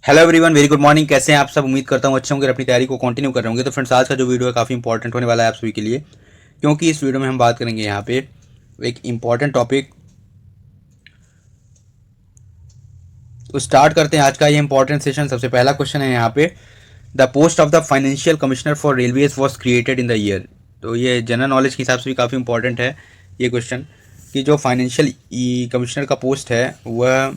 Hello everyone, very good morning. कैसे हैं आप सब? उम्मीद करता हूँ अच्छे होंगे, अपनी तैयारी को कंटिन्यू कर रहे होंगे। तो फ्रेंड्स, आज का जो वीडियो है काफ़ी इंपॉर्टेंट होने वाला है आप सभी के लिए, क्योंकि इस वीडियो में हम बात करेंगे यहाँ पे एक इम्पॉर्टेंट टॉपिक। तो स्टार्ट करते हैं आज का ये इंपॉर्टेंट सेशन। सबसे पहला क्वेश्चन है यहाँ पे, the post of the financial commissioner for railways was created in the year. तो ये जनरल नॉलेज के हिसाब से भी काफ़ी इंपॉर्टेंट है ये क्वेश्चन, कि जो फाइनेंशियल कमिश्नर का पोस्ट है वह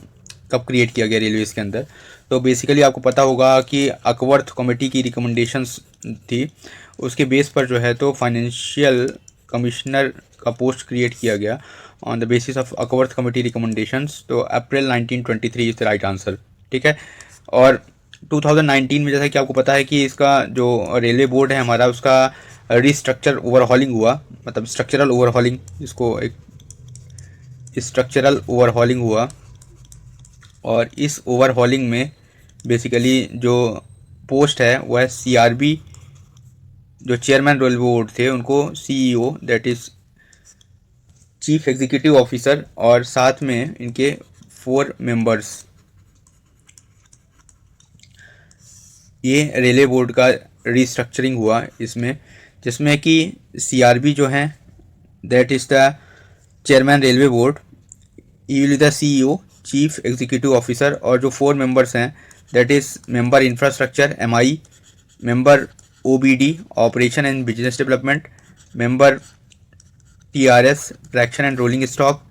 कब क्रिएट किया गया रेलवेज़ के अंदर। तो बेसिकली आपको पता होगा कि अकवर्थ कमेटी की रिकमेंडेशंस थी, उसके बेस पर जो है तो फाइनेंशियल कमिश्नर का पोस्ट क्रिएट किया गया on the basis of Acworth committee recommendations. तो April 1923 is the right answer. ठीक है। और 2019 में जैसा कि आपको पता है कि इसका जो रेलवे बोर्ड है हमारा, उसका रिस्ट्रक्चर ओवरहॉलिंग हुआ, मतलब स्ट्रक्चरल ओवरहॉलिंग, इसको एक स्ट्रक्चरल ओवरहॉलिंग हुआ। और इस ओवरहॉलिंग में बेसिकली जो पोस्ट है वह सीआरबी, जो चेयरमैन रेलवे बोर्ड थे उनको CEO, that is chief executive officer, और साथ में इनके 4 मेंबर्स, ये रेलवे बोर्ड का रिस्ट्रक्चरिंग हुआ इसमें, जिसमें कि सीआरबी जो है that is the chairman railway board, E will the CEO chief executive officer, और जो 4 मेंबर्स हैं that is member infrastructure MI, member OBD operation and business development, member TRS traction and rolling stock,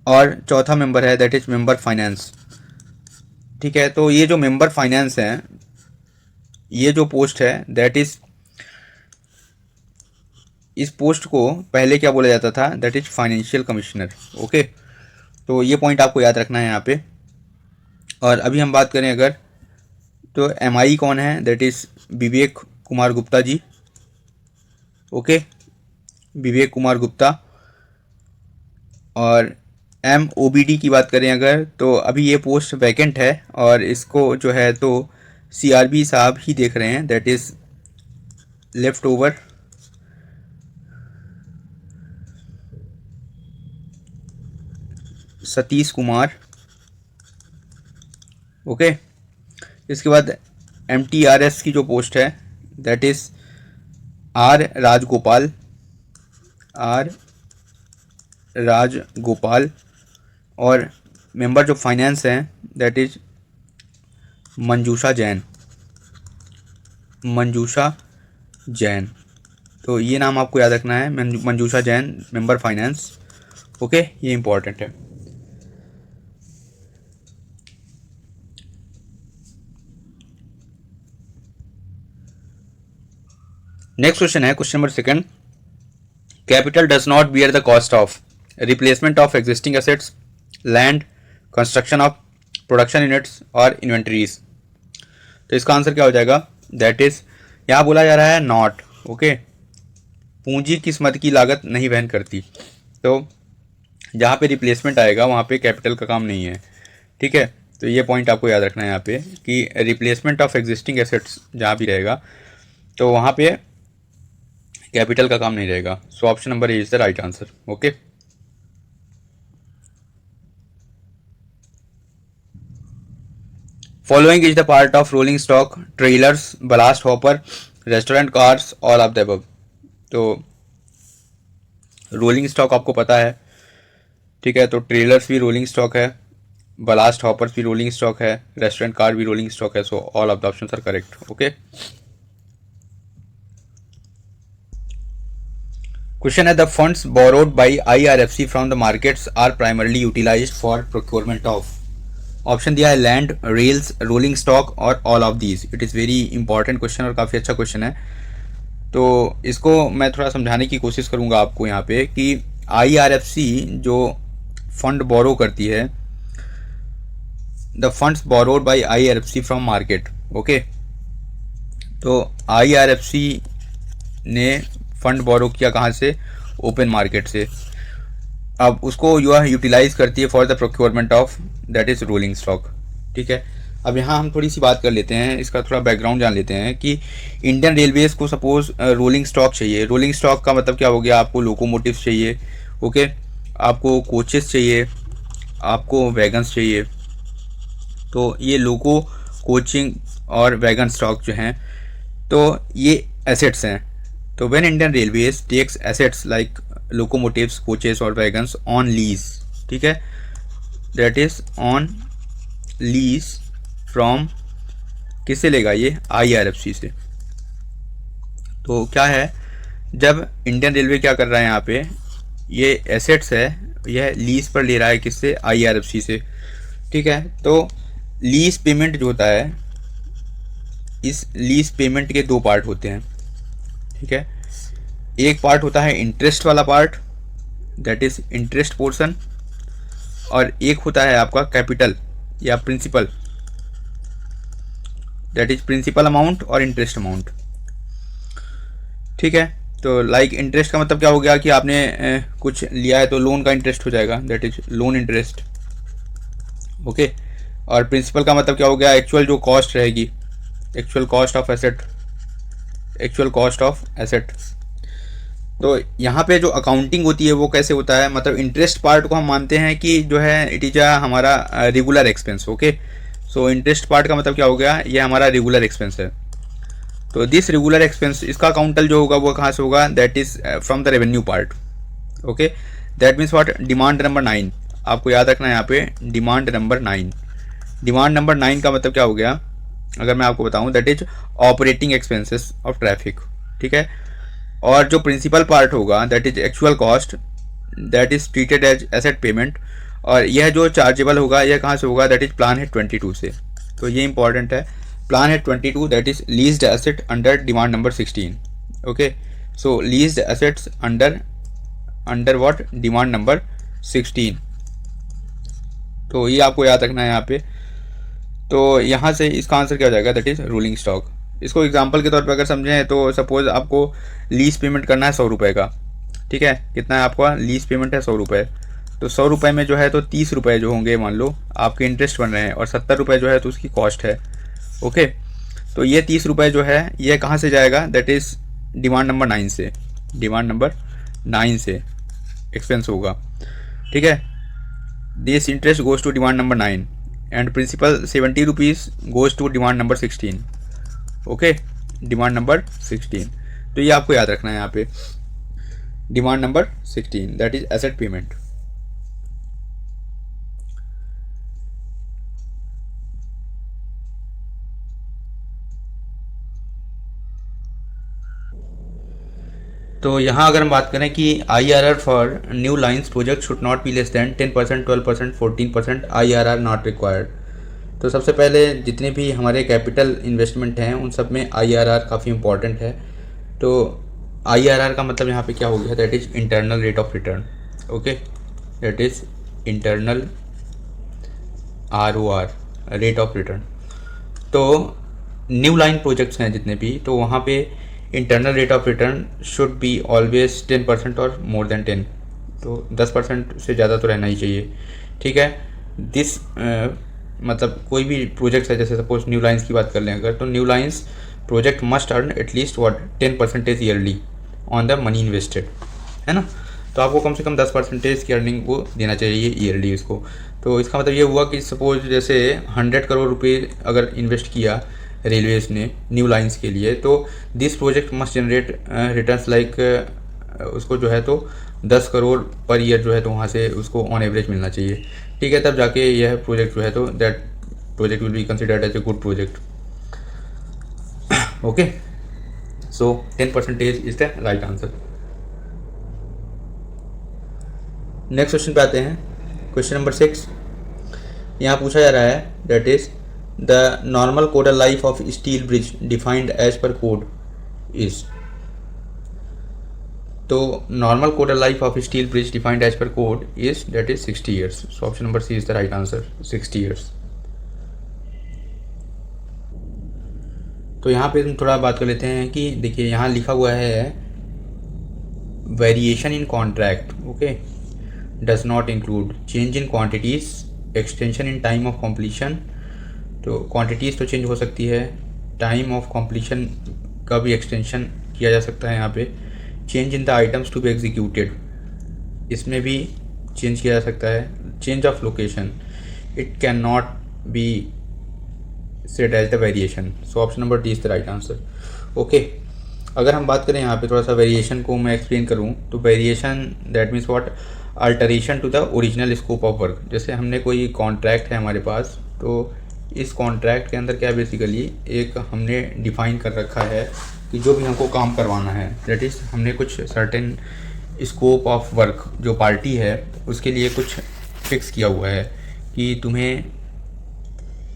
और चौथा member है that is member finance. ठीक है। तो ये जो मेंबर फाइनेंस है, ये जो पोस्ट है दैट इज, इस पोस्ट को पहले क्या बोला जाता था, that is financial commissioner. Okay, तो ये पॉइंट आपको याद रखना है यहाँ पे। और अभी हम बात करें अगर, तो एमआई कौन है, that is Vivek Kumar Gupta ji. Okay, Vivek Kumar Gupta. और एमओबीडी की बात करें अगर, तो अभी ये पोस्ट वैकेंट है और इसको जो है तो सीआरबी साहब ही देख रहे हैं, that is left over Satish Kumar. Okay, इसके बाद एमटीआरएस की जो पोस्ट है that is R Rajagopal, R Rajagopal. और मेंबर जो फाइनेंस हैं दैट इज मंजूषा जैन, मंजूषा जैन। तो ये नाम आपको याद रखना है, Manjusha Jain, member finance. Okay, ये इंपॉर्टेंट है। नेक्स्ट क्वेश्चन है question number 2, capital does not bear the cost of replacement of existing assets, land, construction of production units और इन्वेंट्रीज। तो इसका आंसर क्या हो जाएगा, दैट इज, यहाँ बोला जा रहा है नॉट। ओके, पूंजी किस मद की लागत नहीं वहन करती। तो जहाँ पे रिप्लेसमेंट आएगा वहाँ पे कैपिटल का काम नहीं है। ठीक है। तो ये पॉइंट आपको याद रखना है यहाँ पे, कि रिप्लेसमेंट ऑफ एग्जिस्टिंग एसेट्स जहाँ भी रहेगा तो वहाँ पे कैपिटल का काम नहीं रहेगा। So option number A is the right answer. Okay, following is the part of rolling stock, trailers, ballast hopper, restaurant cars, all of the above. तो रोलिंग स्टॉक आपको पता है, ठीक है, तो ट्रेलर्स भी रोलिंग स्टॉक है, बलास्ट हॉपर्स भी रोलिंग स्टॉक है, रेस्टोरेंट कार भी रोलिंग स्टॉक है। So all of the options are correct. Okay, question है, the funds borrowed by IRFC from the markets are primarily utilised for procurement of. Option दिया है land, rails, rolling stock और all of these. It is very important question और काफ़ी अच्छा question है। तो इसको मैं थोड़ा समझाने की कोशिश करूंगा आपको यहाँ पे, कि आईआरएफसी जो फंड बोरो करती है, the funds borrowed by IRFC from market. Okay, तो आईआरएफसी ने फंड बोरो किया कहाँ से, ओपन मार्केट से। अब उसको यह यूटिलाइज करती है for the procurement of, that is rolling stock. ठीक है। अब यहाँ हम थोड़ी सी बात कर लेते हैं, इसका थोड़ा बैकग्राउंड जान लेते हैं कि इंडियन रेलवेज को सपोज रोलिंग स्टॉक चाहिए। रोलिंग स्टॉक का मतलब क्या हो गया, आपको लोकोमोटिव्स चाहिए, ओके, आपको कोचेस चाहिए, आपको वैगन्स चाहिए। तो ये लोको कोचिंग और वैगन स्टॉक जो हैं, तो ये एसेट्स हैं। तो when Indian railways takes assets like locomotives, coaches और वैगन्स ऑन लीज, ठीक है, that is on lease from, किससे लेगा ये, IRFC से। तो क्या है, जब इंडियन रेलवे क्या कर रहा है यहाँ पे, ये एसेट्स है, यह लीज पर ले रहा है, किससे, IRFC से, ठीक है। तो लीज पेमेंट जो होता है, इस लीज पेमेंट के दो पार्ट होते हैं, ठीक है। एक पार्ट होता है इंटरेस्ट वाला part, that is interest portion, और एक होता है आपका कैपिटल या principal, that is principal amount और इंटरेस्ट अमाउंट, ठीक है। तो लाइक इंटरेस्ट का मतलब क्या हो गया कि आपने कुछ लिया है तो लोन का इंटरेस्ट हो जाएगा, that is loan interest, okay. और प्रिंसिपल का मतलब क्या हो गया, एक्चुअल जो कॉस्ट रहेगी, actual cost of asset, actual cost of asset. तो यहाँ पे जो अकाउंटिंग होती है वो कैसे होता है, मतलब इंटरेस्ट पार्ट को हम मानते हैं कि जो है इट इज हमारा regular expense, okay. So interest part का मतलब क्या हो गया, ये हमारा रेगुलर एक्सपेंस है। तो दिस रेगुलर एक्सपेंस, इसका अकाउंटल जो होगा वो कहाँ से होगा, that is from the revenue part, okay. That means what, demand number 9, आपको याद रखना है यहाँ पे डिमांड नंबर 9। डिमांड नंबर 9 का मतलब क्या हो गया, अगर मैं आपको बताऊं, that is operating expenses of traffic, ठीक है। और जो प्रिंसिपल पार्ट होगा, that is actual cost, that is treated as asset payment, और यह जो चार्जेबल होगा यह कहाँ से होगा, दैट इज प्लान हेड 22 से। तो ये इंपॉर्टेंट है, plan head 22 that is leased asset under demand number 16, okay. So leased assets under what, demand number 16। तो ये आपको याद रखना है यहाँ पे। तो यहाँ से इसका आंसर क्या हो जाएगा, दैट इज रोलिंग स्टॉक। इसको एग्जांपल के तौर पे अगर समझें तो सपोज आपको लीज पेमेंट करना है 100 रुपये का, ठीक है। कितना है आपका लीज पेमेंट है, 100 रुपये। तो 100 रुपये में जो है तो 30 रुपये जो होंगे मान लो आपके इंटरेस्ट बन रहे हैं, और 70 रुपये जो है तो उसकी कॉस्ट है, ओके। तो ये 30 रुपये जो है ये कहाँ से जाएगा, दैट इज़ डिमांड नंबर 9 से, डिमांड नंबर 9 से एक्सपेंस होगा, ठीक है। This interest goes to demand number 9 and principal 70 rupees goes to demand number 16, okay, demand number 16। तो ये आपको याद रखना है यहाँ पे, demand number 16 that is asset payment. तो यहाँ अगर हम बात करें कि IRR for new lines project should not be less than 10%, 12%, 14%, IRR not required. तो सबसे पहले जितने भी हमारे कैपिटल इन्वेस्टमेंट हैं उन सब में IRR काफ़ी इंपॉर्टेंट है। तो IRR का मतलब यहाँ पे क्या हो गया, that is internal rate of return, okay, that is internal ROR, rate of return. तो न्यू लाइन प्रोजेक्ट्स हैं जितने भी, तो वहाँ पे internal rate of return should be always 10% और मोर देन 10, तो 10% से ज़्यादा तो रहना ही चाहिए, ठीक है। दिस मतलब कोई भी प्रोजेक्ट है, जैसे सपोज न्यू लाइन्स की बात कर लें अगर, तो new lines project must earn at least what 10% yearly on the money invested, है ना। तो आपको कम से कम 10% की अर्निंग को देना चाहिए ईयरली इसको। तो इसका मतलब ये हुआ कि सपोज जैसे 100 करोड़ रुपए अगर इन्वेस्ट किया रेलवेज ने न्यू लाइन्स के लिए, तो this project must generate returns like, उसको जो है तो 10 करोड़ पर ईयर जो है तो वहाँ से उसको ऑन एवरेज मिलना चाहिए, ठीक है। तब जाके यह प्रोजेक्ट जो है तो that project will be considered as a good project, okay. So 10% is the right answer. Next question पे आते हैं, क्वेश्चन नंबर 6। यहाँ पूछा जा रहा है that is the normal codal life of steel bridge defined as per code is. तो normal codal life of steel bridge defined as per code is that is 60 years. So option number C is the right answer, 60 years. तो यहाँ पे हम थोड़ा बात कर लेते हैं कि देखिए यहाँ लिखा हुआ है variation in contract, okay, does not include change in quantities, extension in time of completion. तो क्वांटिटीज़ तो चेंज हो सकती है, टाइम ऑफ कॉम्प्लीशन का भी एक्सटेंशन किया जा सकता है यहाँ पे। Change in the items to be executed, इसमें भी चेंज किया जा सकता है। Change of location, it can not be set as the variation. So option number D is the right answer. Okay, अगर हम बात करें यहाँ पे थोड़ा सा वेरिएशन को मैं एक्सप्लेन करूँ तो variation that means what, alteration to the original scope of work. जैसे हमने कोई कॉन्ट्रैक्ट है हमारे पास, तो इस कॉन्ट्रैक्ट के अंदर क्या बेसिकली एक हमने डिफाइन कर रखा है कि जो भी हमको काम करवाना है, दैट इज़ हमने कुछ सर्टेन स्कोप ऑफ वर्क जो पार्टी है उसके लिए कुछ फिक्स किया हुआ है कि तुम्हें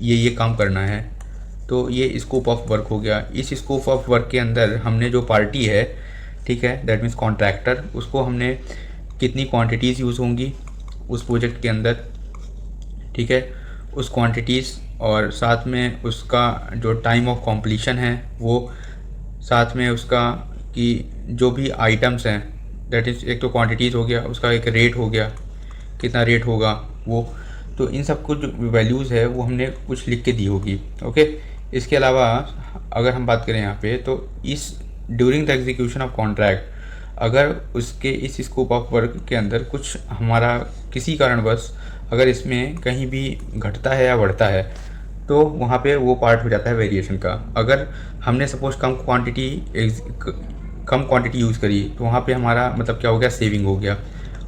ये काम करना है। तो ये स्कोप ऑफ वर्क हो गया। इस स्कोप ऑफ वर्क के अंदर हमने जो पार्टी है, ठीक है, दैट मीन्स कॉन्ट्रैक्टर, उसको हमने कितनी क्वांटिटीज़ यूज़ होंगी उस प्रोजेक्ट के अंदर, ठीक है, उस क्वांटिटीज़ और साथ में उसका जो टाइम ऑफ कॉम्प्लीशन है वो, साथ में उसका कि जो भी आइटम्स हैं, दैट इज़ एक तो क्वांटिटीज़ हो गया, उसका एक रेट हो गया, कितना रेट होगा वो। तो इन सब कुछ वैल्यूज़ है वो हमने कुछ लिख के दी होगी। ओके, इसके अलावा अगर हम बात करें यहाँ पे, तो इस during the execution of contract, अगर उसके इस स्कोप ऑफ वर्क के अंदर कुछ हमारा किसी कारणवश अगर इसमें कहीं भी घटता है या बढ़ता है, तो वहाँ पे वो पार्ट हो जाता है वेरिएशन का। अगर हमने सपोज कम क्वांटिटी यूज़ करी तो वहाँ पे हमारा मतलब क्या हो गया, सेविंग हो गया।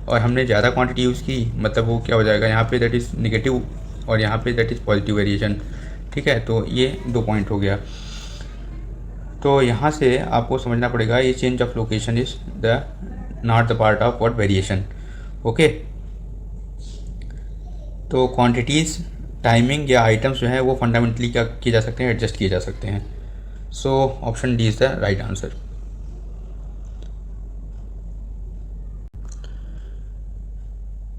और हमने ज़्यादा क्वांटिटी यूज़ की मतलब वो क्या हो जाएगा, यहाँ पे दैट इज़ नेगेटिव और यहाँ पे दैट इज़ पॉजिटिव वेरिएशन। ठीक है, तो ये 2 पॉइंट हो गया। तो यहाँ से आपको समझना पड़ेगा ये change of location is the not the part of what variation. Okay, तो क्वांटिटीज़, टाइमिंग या आइटम्स जो है वो फंडामेंटली क्या किए जा सकते हैं, एडजस्ट किए जा सकते हैं। So option D is the right answer.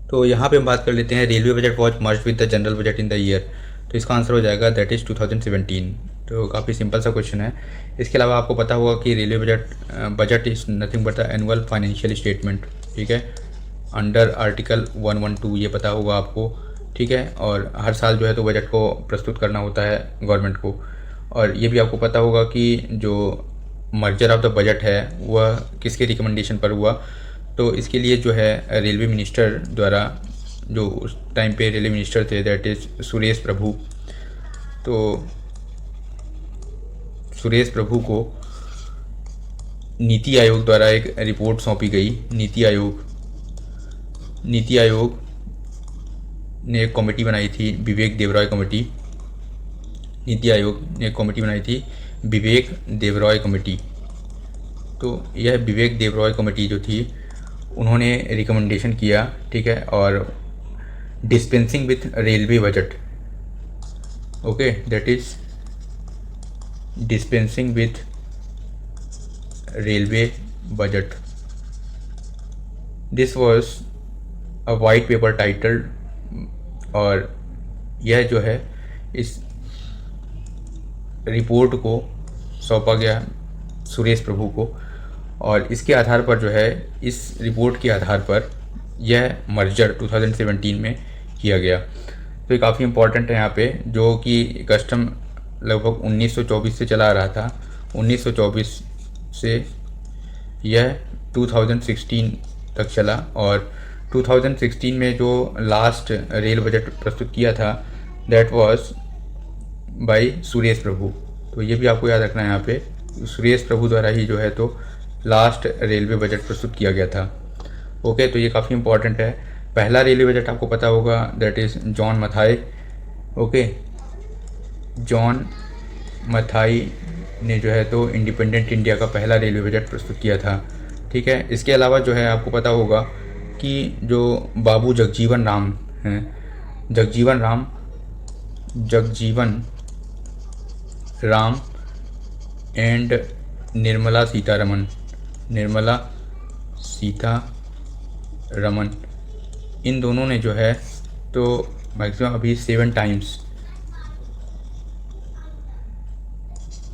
तो यहाँ पे हम बात कर लेते हैं railway budget was merge with the general budget in the year. तो इसका आंसर हो जाएगा दैट इज़ 2017। तो काफ़ी सिंपल सा क्वेश्चन है। इसके अलावा आपको पता होगा कि railway budget is nothing but the annual financial statement, ठीक है, अंडर आर्टिकल 112, ये पता होगा आपको, ठीक है। और हर साल जो है तो बजट को प्रस्तुत करना होता है गवर्नमेंट को। और ये भी आपको पता होगा कि जो मर्जर ऑफ द बजट है वह किसके रिकमेंडेशन पर हुआ। तो इसके लिए जो है रेलवे मिनिस्टर द्वारा, जो उस टाइम पे रेलवे मिनिस्टर थे दैट इज़ सुरेश प्रभु, तो सुरेश प्रभु को नीति आयोग द्वारा एक रिपोर्ट सौंपी गई। नीति आयोग ने एक कमेटी बनाई थी, विवेक देवरॉय कमेटी। नीति आयोग ने एक कमेटी बनाई थी, विवेक देवरॉय कमेटी। तो यह विवेक देवरॉय कमेटी जो थी उन्होंने रिकमेंडेशन किया, ठीक है, और dispensing with railway budget, okay, that is dispensing with railway budget. This was a white paper titled, और यह जो है इस रिपोर्ट को सौंपा गया सुरेश प्रभु को। और इसके आधार पर जो है, इस रिपोर्ट के आधार पर यह मर्जर 2017 में किया गया। तो ये काफ़ी इम्पोर्टेंट है यहाँ पे, जो कि कस्टम लगभग 1924 से चला आ रहा था। 1924 से यह 2016 तक चला, और 2016 में जो लास्ट रेल बजट प्रस्तुत किया था दैट वाज बाय सुरेश प्रभु। तो ये भी आपको याद रखना है, यहाँ पे सुरेश प्रभु द्वारा ही जो है तो लास्ट रेलवे बजट प्रस्तुत किया गया था। ओके, तो ये काफ़ी इंपॉर्टेंट है। पहला रेलवे बजट आपको पता होगा that is John Mathai. Okay, John Mathai ने जो है तो इंडिपेंडेंट इंडिया का पहला रेलवे बजट प्रस्तुत किया था, ठीक है। इसके अलावा जो है आपको पता होगा कि जो बाबू जगजीवन राम हैं, जगजीवन राम एंड निर्मला सीतारमन, इन दोनों ने जो है तो मैक्सिमम अभी 7 टाइम्स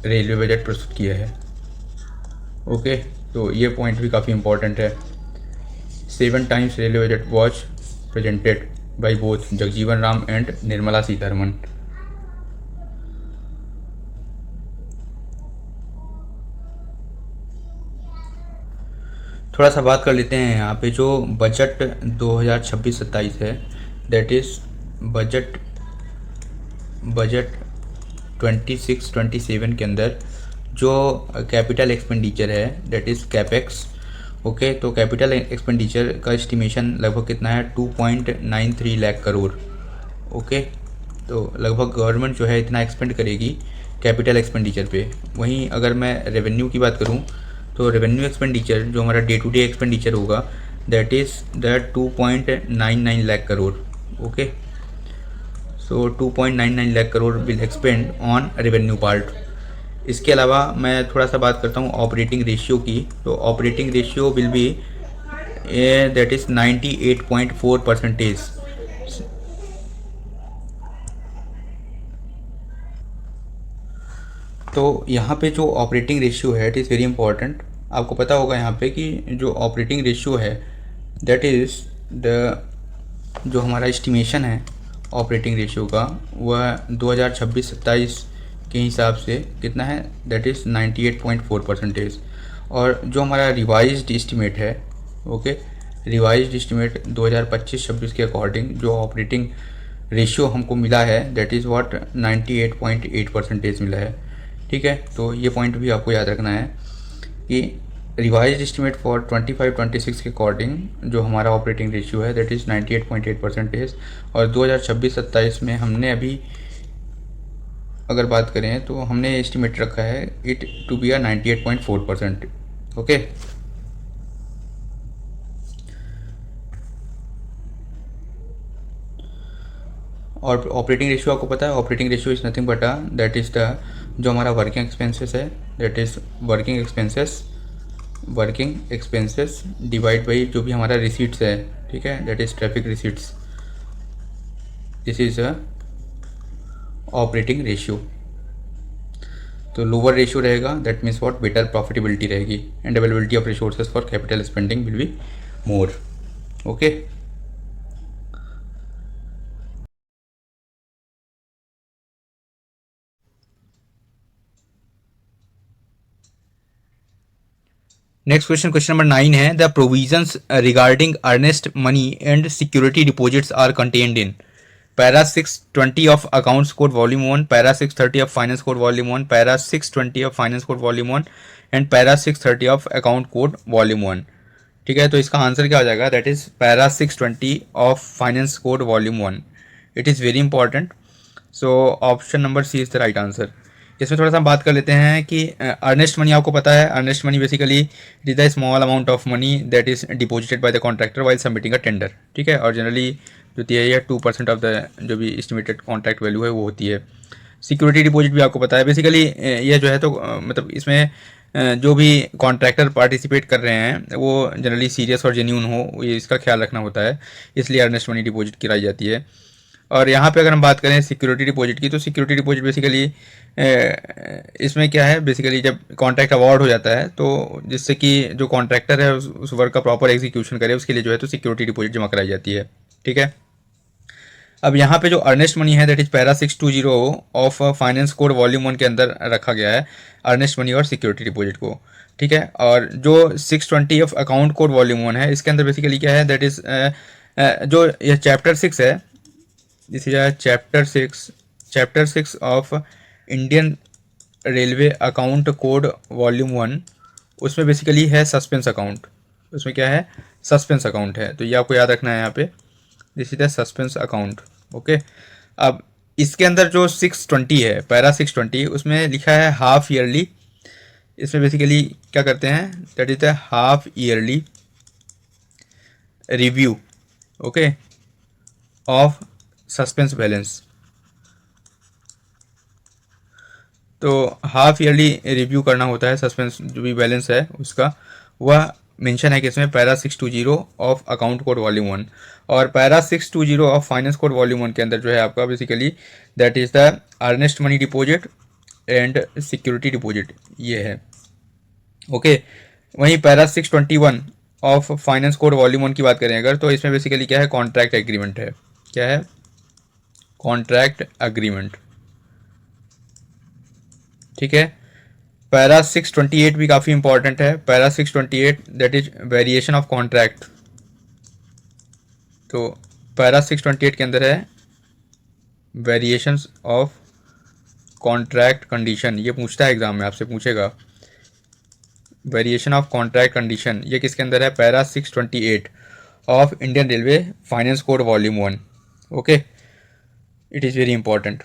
रेलवे बजट प्रस्तुत किया है। ओके, तो ये पॉइंट भी काफ़ी इंपॉर्टेंट है। 7 times railway budget was presented by both Jagjivan Ram and Nirmala Sitharaman. थोड़ा सा बात कर लेते हैं यहाँ पे जो बजट 2026-27 है, दैट इज़ बजट 26-27 के अंदर जो कैपिटल एक्सपेंडिचर है दैट इज़ कैपेक्स। ओके, तो कैपिटल एक्सपेंडिचर का एस्टिमेशन लगभग कितना है 2.93 लाख करोड़। ओके, तो लगभग गवर्नमेंट जो है इतना एक्सपेंड करेगी कैपिटल एक्सपेंडिचर पे। वहीं अगर मैं रेवेन्यू की बात करूँ तो रेवेन्यू एक्सपेंडिचर जो हमारा डे टू डे एक्सपेंडिचर होगा that is the 2.99 lakh crore. Okay, so 2.99 lakh crore will expand on revenue part. इसके अलावा मैं थोड़ा सा बात करता हूँ ऑपरेटिंग रेशियो की। तो operating ratio will be that is 98.4%। तो यहाँ पे जो ऑपरेटिंग रेशियो है इट इज़ वेरी इंपॉर्टेंट। आपको पता होगा यहाँ पे कि जो ऑपरेटिंग रेशियो है दैट इज़ द जो हमारा एस्टिमेशन है ऑपरेटिंग रेशियो का वह 2026-27 के हिसाब से कितना है दैट इज़ 98.4%। और जो हमारा रिवाइज्ड एस्टिमेट है ओके, रिवाइज्ड एस्टिमेट 2025-26 के अकॉर्डिंग जो ऑपरेटिंग रेशियो हमको मिला है दैट इज़ व्हाट 98.8% मिला है। ठीक है, तो ये पॉइंट भी आपको याद रखना है कि रिवाइज्ड एस्टिमेट फॉर 25-26 के अकॉर्डिंग जो हमारा ऑपरेटिंग रेशियो है दैट इज़ 98.8%। और 2026-27 में हमने अभी अगर बात करें तो हमने एस्टिमेट रखा है इट टू बी 98.4%। ओके, और ऑपरेटिंग रेशियो आपको पता है operating ratio is nothing but that is the जो हमारा वर्किंग एक्सपेंसेस है that is working expenses divide by जो भी हमारा रिसीट्स है। ठीक है, that is traffic receipts. This is a operating ratio. तो लोअर रेशियो रहेगा that means what better profitability रहेगी and availability of resources for capital spending will be more. Okay, next question, question number 9 है the provisions regarding earnest money and security deposits are contained in para 620 of accounts code volume 1, para 630 of finance code volume 1, para 620 of finance code volume 1 and para 630 of account code volume 1। ठीक है, तो इसका answer क्या हो जाएगा that is para 620 of finance code volume 1। It is very important. So option number C is the right answer. इसमें थोड़ा सा हम बात कर लेते हैं कि अर्नेस्ट मनी आपको पता है earnest money basically it is the small amount of money that is deposited by the contractor while submitting a tender. ठीक है, और जनरली जो होती है ये 2% ऑफ द जो भी एस्टिमेटेड कॉन्ट्रैक्ट वैल्यू है वो होती है। सिक्योरिटी डिपॉजिट भी आपको पता है बेसिकली ये जो है तो मतलब इसमें जो भी कॉन्ट्रैक्टर पार्टिसिपेट कर रहे हैं वो जनरली सीरियस और जेन्यून हो ये इसका ख्याल रखना होता है, इसलिए अर्नेस्ट मनी डिपॉजिट कराई जाती है। और यहाँ पे अगर हम बात करें सिक्योरिटी डिपॉजिट की तो सिक्योरिटी डिपॉजिट बेसिकली इसमें क्या है बेसिकली जब कॉन्ट्रैक्ट अवार्ड हो जाता है तो जिससे कि जो कॉन्ट्रैक्टर है उस वर्क का प्रॉपर एग्जीक्यूशन करे उसके लिए जो है तो सिक्योरिटी डिपॉजिट जमा कराई जाती है। ठीक है, अब यहाँ पे जो अर्नेस्ट मनी है that is para 620 of finance code volume 1 के अंदर रखा गया है अर्नेस्ट मनी और सिक्योरिटी डिपॉजिट को। ठीक है, और जो 620 ऑफ अकाउंट कोड वॉल्यूम 1 है इसके अंदर बेसिकली क्या है दैट इज जो ये चैप्टर 6 है this is chapter 6 of Indian railway account code volume 1। उसमें बेसिकली है सस्पेंस अकाउंट। उसमें क्या है सस्पेंस अकाउंट है, तो ये आपको याद रखना है यहाँ पे this is the suspense account. Okay, अब इसके अंदर जो 620 है पैरा 620 उसमें लिखा है हाफ ईयरली। इसमें बेसिकली क्या करते हैं that is the half yearly review okay of suspense balance. तो हाफ ईयरली रिव्यू करना होता है सस्पेंस जो भी बैलेंस है उसका, वह मेंशन है कि इसमें para 620 of account code volume 1 और para 620 of finance code volume 1 के अंदर जो है आपका basically that is the earnest money deposit and security deposit ये है। ओके, वहीं para 621 of finance code volume 1 की बात करें अगर तो इसमें बेसिकली क्या है कॉन्ट्रैक्ट एग्रीमेंट है। क्या है कॉन्ट्रैक्ट एग्रीमेंट। ठीक है, पैरा 628 भी काफ़ी इंपॉर्टेंट है। Para 628 that is variation of contract. तो पैरा 628 के अंदर है वेरिएशंस ऑफ कॉन्ट्रैक्ट कंडीशन, ये पूछता है एग्जाम में, आपसे पूछेगा। वेरिएशन ऑफ कॉन्ट्रैक्ट कंडीशन, ये किसके अंदर है? Para 628 of Indian railway finance code volume 1। Okay, it is very important.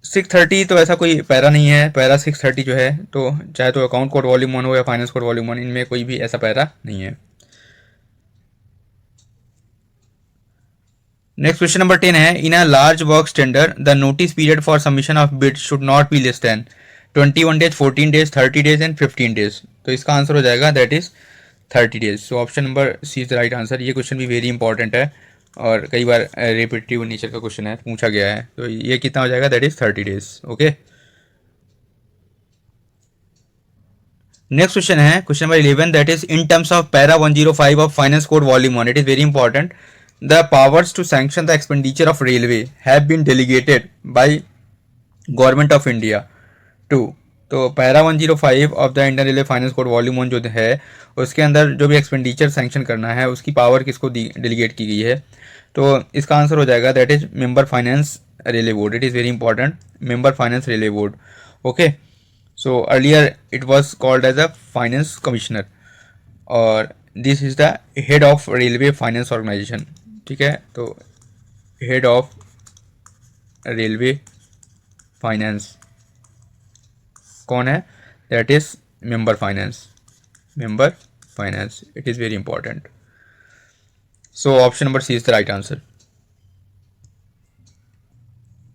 630 तो ऐसा कोई पैरा नहीं है, पैरा 630 जो है, तो चाहे तो अकाउंट कोड वॉल्यूम 1 हो या फाइनेंस कोड वॉल्यूम 1, इनमें कोई भी ऐसा पैरा नहीं है। नेक्स्ट क्वेश्चन नंबर 10 है, in a large works tender the notice period for submission of bid should not be less than 21 days, 14 days, 30 days and 15 days. तो इसका आंसर हो जाएगा that is 30 days. So option number C is the right answer. ये question भी very important है और कई बार रिपीटिव नेचर का क्वेश्चन है, पूछा गया है। तो ये कितना हो जाएगा? That is 30 days. Okay, next question है question number 11, that is in terms of para 105 of finance code volume 1, it is very important. The powers to sanction the expenditure of railway have been delegated by government of India to. तो para 105 of the Indian railway finance code volume 1 जो है, उसके अंदर जो भी expenditure sanction करना है उसकी पावर किसको डेलीगेट की गई है? तो इसका आंसर हो जाएगा that is member finance railway board. It is very important, member finance railway board. Okay, so earlier it was called as a finance commissioner और this is the head of railway finance organization। ठीक है, तो head of railway finance कौन है? that is member finance, member finance। it is very important, so option number C is the right answer।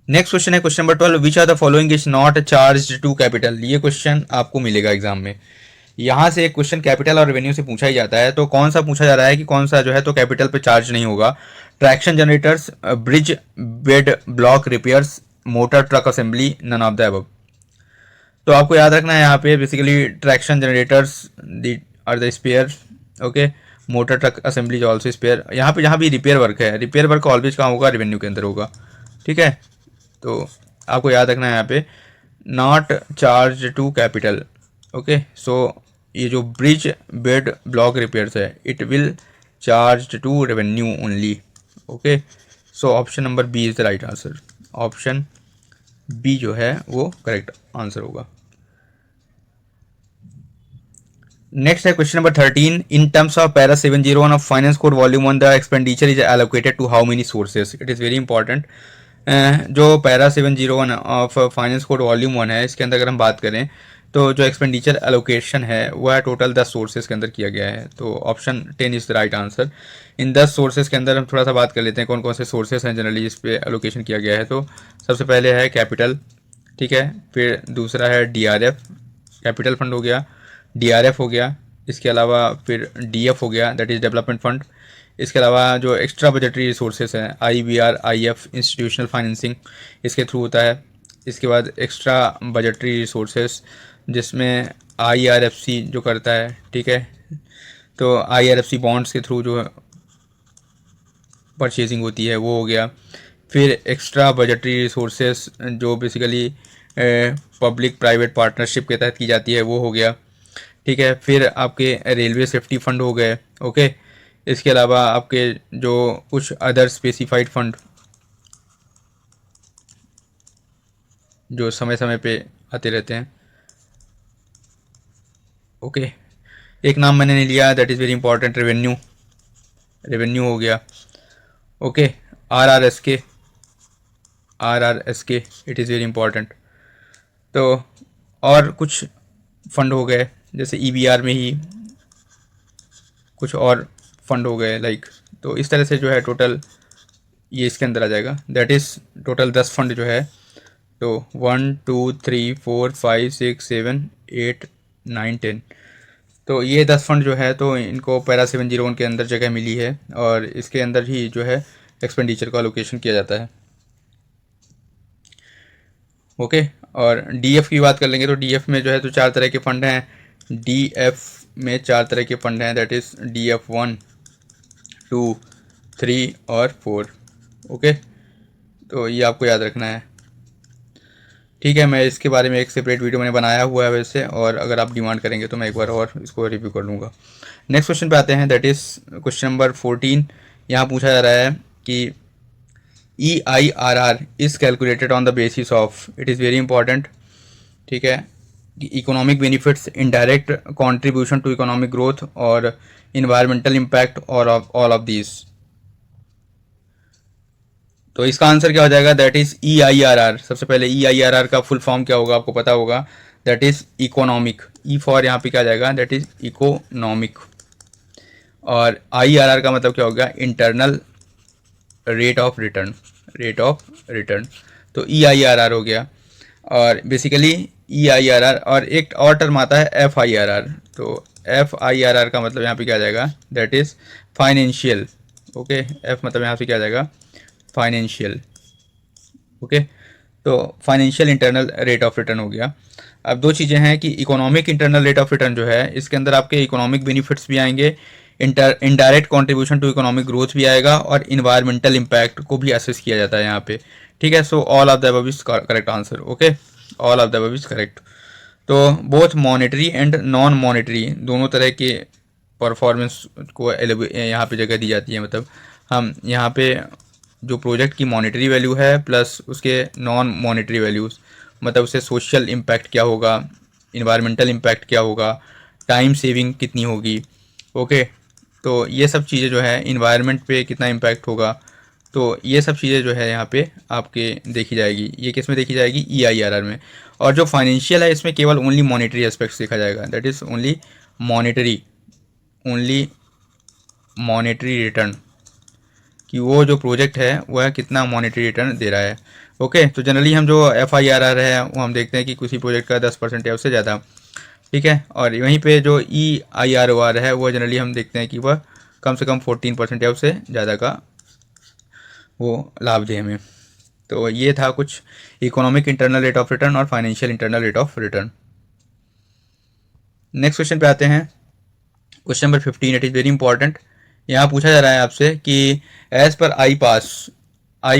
Next question है question number 12, which are the following is not charge to capital. ये question आपको मिलेगा exam में। यहाँ से एक question capital और revenue से पूछा ही जाता है, तो कौन सा पूछा जा रहा है कि कौन सा जो है तो कैपिटल पे चार्ज नहीं होगा? Traction generators, bridge bed block repairs, motor truck assembly, none of the above. तो आपको याद रखना है यहाँ पे basically traction generators are the spare. Okay, motor truck assembly also spare. यहाँ पे जहाँ भी रिपेयर वर्क है, रिपेयर वर्क ऑलवेज कहाँ होगा? रेवेन्यू के अंदर होगा। ठीक है, तो आपको याद रखना है यहाँ पे not charge to capital. Okay, so ये जो ब्रिज बेड ब्लॉक रिपेयर्स है it will charge to revenue only. Okay, so option number B is the right answer. Option B जो है वो करेक्ट आंसर होगा। नेक्स्ट है question number 13, in terms of para 701 of finance code volume 1 the expenditure is allocated to how many sources. It is very important. जो para 701 of finance code volume 1 है, इसके अंदर अगर हम बात करें तो जो एक्सपेंडिचर एलोकेशन है वह टोटल 10 सोर्सेज के अंदर किया गया है। तो option 10 is the right answer. In 10 sources के अंदर हम थोड़ा सा बात कर लेते हैं कौन कौन से सोर्सेज हैं जनरली इस पे एलोकेशन किया गया है। तो सबसे पहले है कैपिटल, ठीक है, फिर दूसरा है डीआरएफ, कैपिटल फंड हो गया, डीआरएफ हो गया, इसके अलावा फिर डीएफ हो गया दैट इज़ डेवलपमेंट फंड। इसके अलावा जो एक्स्ट्रा बजटरी रिसोर्सेज हैं आईबीआर, आईएफ, इंस्टीट्यूशनल फाइनेंसिंग इसके थ्रू होता है। इसके बाद एक्स्ट्रा बजटरी रिसोर्सेज जिसमें आईआरएफसी जो करता है, ठीक है, तो आईआरएफसी बॉन्ड्स के थ्रू जो परचेजिंग होती है वो हो गया। फिर एक्स्ट्रा बजटरी रिसोर्सेज जो बेसिकली पब्लिक प्राइवेट पार्टनरशिप के तहत की जाती है वो हो गया, ठीक है। फिर आपके रेलवे सेफ्टी फंड हो गए, ओके। इसके अलावा आपके जो कुछ अदर स्पेसिफाइड फंड जो समय समय पे आते रहते हैं, ओके। एक नाम मैंने नहीं लिया, that is very important, revenue, revenue हो गया, okay. RRSK, RRSK it is very important. तो और कुछ फंड हो गए जैसे ईबीआर में ही कुछ और फंड हो गए लाइक, तो इस तरह से जो है टोटल ये इसके अंदर आ जाएगा। दैट इज़ टोटल 10 फंड जो है, तो 1 2 3 4 5 6 7 8 9 10, तो ये 10 फंड जो है तो इनको पैरा 701 के अंदर जगह मिली है और इसके अंदर ही जो है एक्सपेंडिचर का एलोकेशन किया जाता है, ओके। और डीएफ की बात कर लेंगे तो डीएफ में जो है तो 4 तरह के फंड हैं। डीएफ में 4 तरह के फंड हैं, दैट इज़ डीएफ 1 2 3 और 4, ओके। तो ये आपको याद रखना है, ठीक है। मैं इसके बारे में एक सेपरेट वीडियो मैंने बनाया हुआ है वैसे, और अगर आप डिमांड करेंगे तो मैं एक बार और इसको रिव्यू कर लूँगा। नेक्स्ट क्वेश्चन पे आते हैं, दैट इज़ क्वेश्चन नंबर 14। यहाँ पूछा जा रहा है कि EIRR is calculated on the basis of, it is very important, ठीक है, economic benefits, indirect contribution to economic growth और इन्वायरमेंटल इम्पैक्ट और ऑल ऑफ दीज। तो इसका आंसर क्या हो जाएगा, दैट इज EIRR। सबसे पहले EIRR का फुल फॉर्म क्या होगा आपको पता होगा, that is economic, E for यहाँ पे क्या आ जाएगा, दैट इज इकोनॉमिक। और IRR का मतलब क्या होगा, internal rate of return, rate of return. तो EIRR हो गया। और बेसिकली EIRR और एक और टर्म आता है FIRR। तो FIRR का मतलब यहाँ पे क्या आ जाएगा, that is financial. Okay, F मतलब यहाँ पे क्या आ जाएगा, फाइनेंशियल। ओके, तो financial internal rate of return हो गया। अब दो चीज़ें हैं कि economic internal rate of return जो है इसके अंदर आपके इकोनॉमिक बेनिफिट्स भी आएंगे, indirect contribution to economic growth भी आएगा और इन्वायरमेंटल इम्पैक्ट को भी असेस किया जाता है यहाँ पे, ठीक है। So all of the above is correct answer. Okay, all of the above is correct. तो both monetary and non monetary दोनों तरह के परफॉर्मेंस को यहाँ पे जगह दी जाती है। मतलब हम यहाँ पे जो प्रोजेक्ट की मॉनेटरी वैल्यू है प्लस उसके नॉन मॉनेटरी वैल्यूज़, मतलब उससे सोशल इम्पैक्ट क्या होगा, इन्वायरमेंटल इम्पैक्ट क्या होगा, टाइम सेविंग कितनी होगी। ओके, तो ये सब चीज़ें जो है इन्वायरमेंट पे कितना इम्पैक्ट होगा, तो ये सब चीज़ें जो है यहाँ पे आपके देखी जाएगी। ये किस में देखी जाएगी, EIRR में। और जो फाइनेंशियल है इसमें केवल ओनली मॉनेटरी एस्पेक्ट्स देखा जाएगा, that is only monetary, only monetary return, कि वो जो प्रोजेक्ट है वह कितना मॉनेटरी रिटर्न दे रहा है। ओके, तो जनरली हम जो FIRR है वो हम देखते हैं कि किसी प्रोजेक्ट का 10% या उससे ज़्यादा, ठीक है। और वहीं पे जो EIROR है वो जनरली हम देखते हैं कि वह कम से कम 14% या उससे ज़्यादा का वो लाभ दे हमें। तो ये था कुछ economic internal rate of return और financial internal rate of return. Next question पे आते हैं, question number 15, it is very important. यहाँ पूछा जा रहा है आपसे कि as per I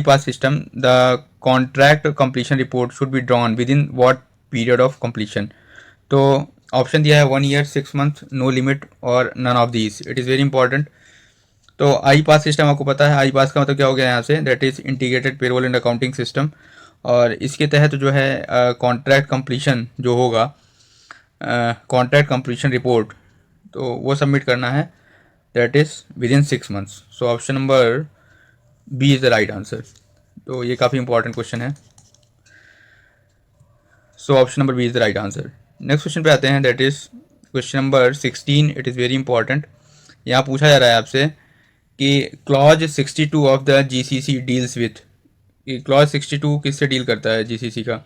pass system the contract completion report should be drawn within what period of completion. तो ऑप्शन दिया है 1 ईयर, 6 मंथ, नो लिमिट और none of these. It is very important. तो आई पास सिस्टम आपको पता है, आई पास का मतलब क्या हो गया यहाँ से, that is integrated payroll and accounting system. और इसके तहत जो है कॉन्ट्रैक्ट कंप्लीशन जो होगा, कॉन्ट्रैक्ट कंप्लीशन रिपोर्ट, तो वो सबमिट करना है, that is within 6 months. So option number B is the right answer. तो ये काफ़ी इंपॉर्टेंट क्वेश्चन है। So option number B is the right answer. Next question पे आते हैं, that is question number 16, it is very important. यहाँ पूछा जा रहा है आपसे कि clause 62 of the GCC deals with, clause 62 किससे डील करता है GCC का।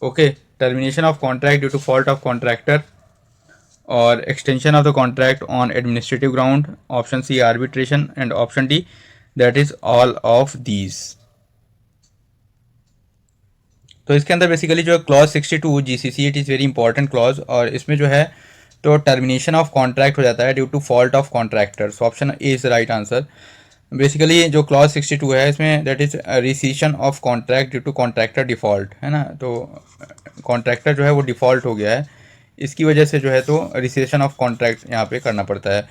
Okay, termination of contract due to fault of contractor और extension of the contract on administrative ground, option C arbitration and option D that is all of these. तो इसके अंदर basically जो clause 62 GCC, it is very important clause, और इसमें जो है तो टर्मिनेशन ऑफ कॉन्ट्रैक्ट हो जाता है due to fault of contractor. So option A is the right answer. Basically जो क्लॉज 62 है इसमें that is rescission of contract due to contractor default, है ना। तो कॉन्ट्रैक्टर जो है वो डिफ़ॉल्ट हो गया है, इसकी वजह से जो है तो रिसेशन ऑफ कॉन्ट्रैक्ट यहाँ पे करना पड़ता है,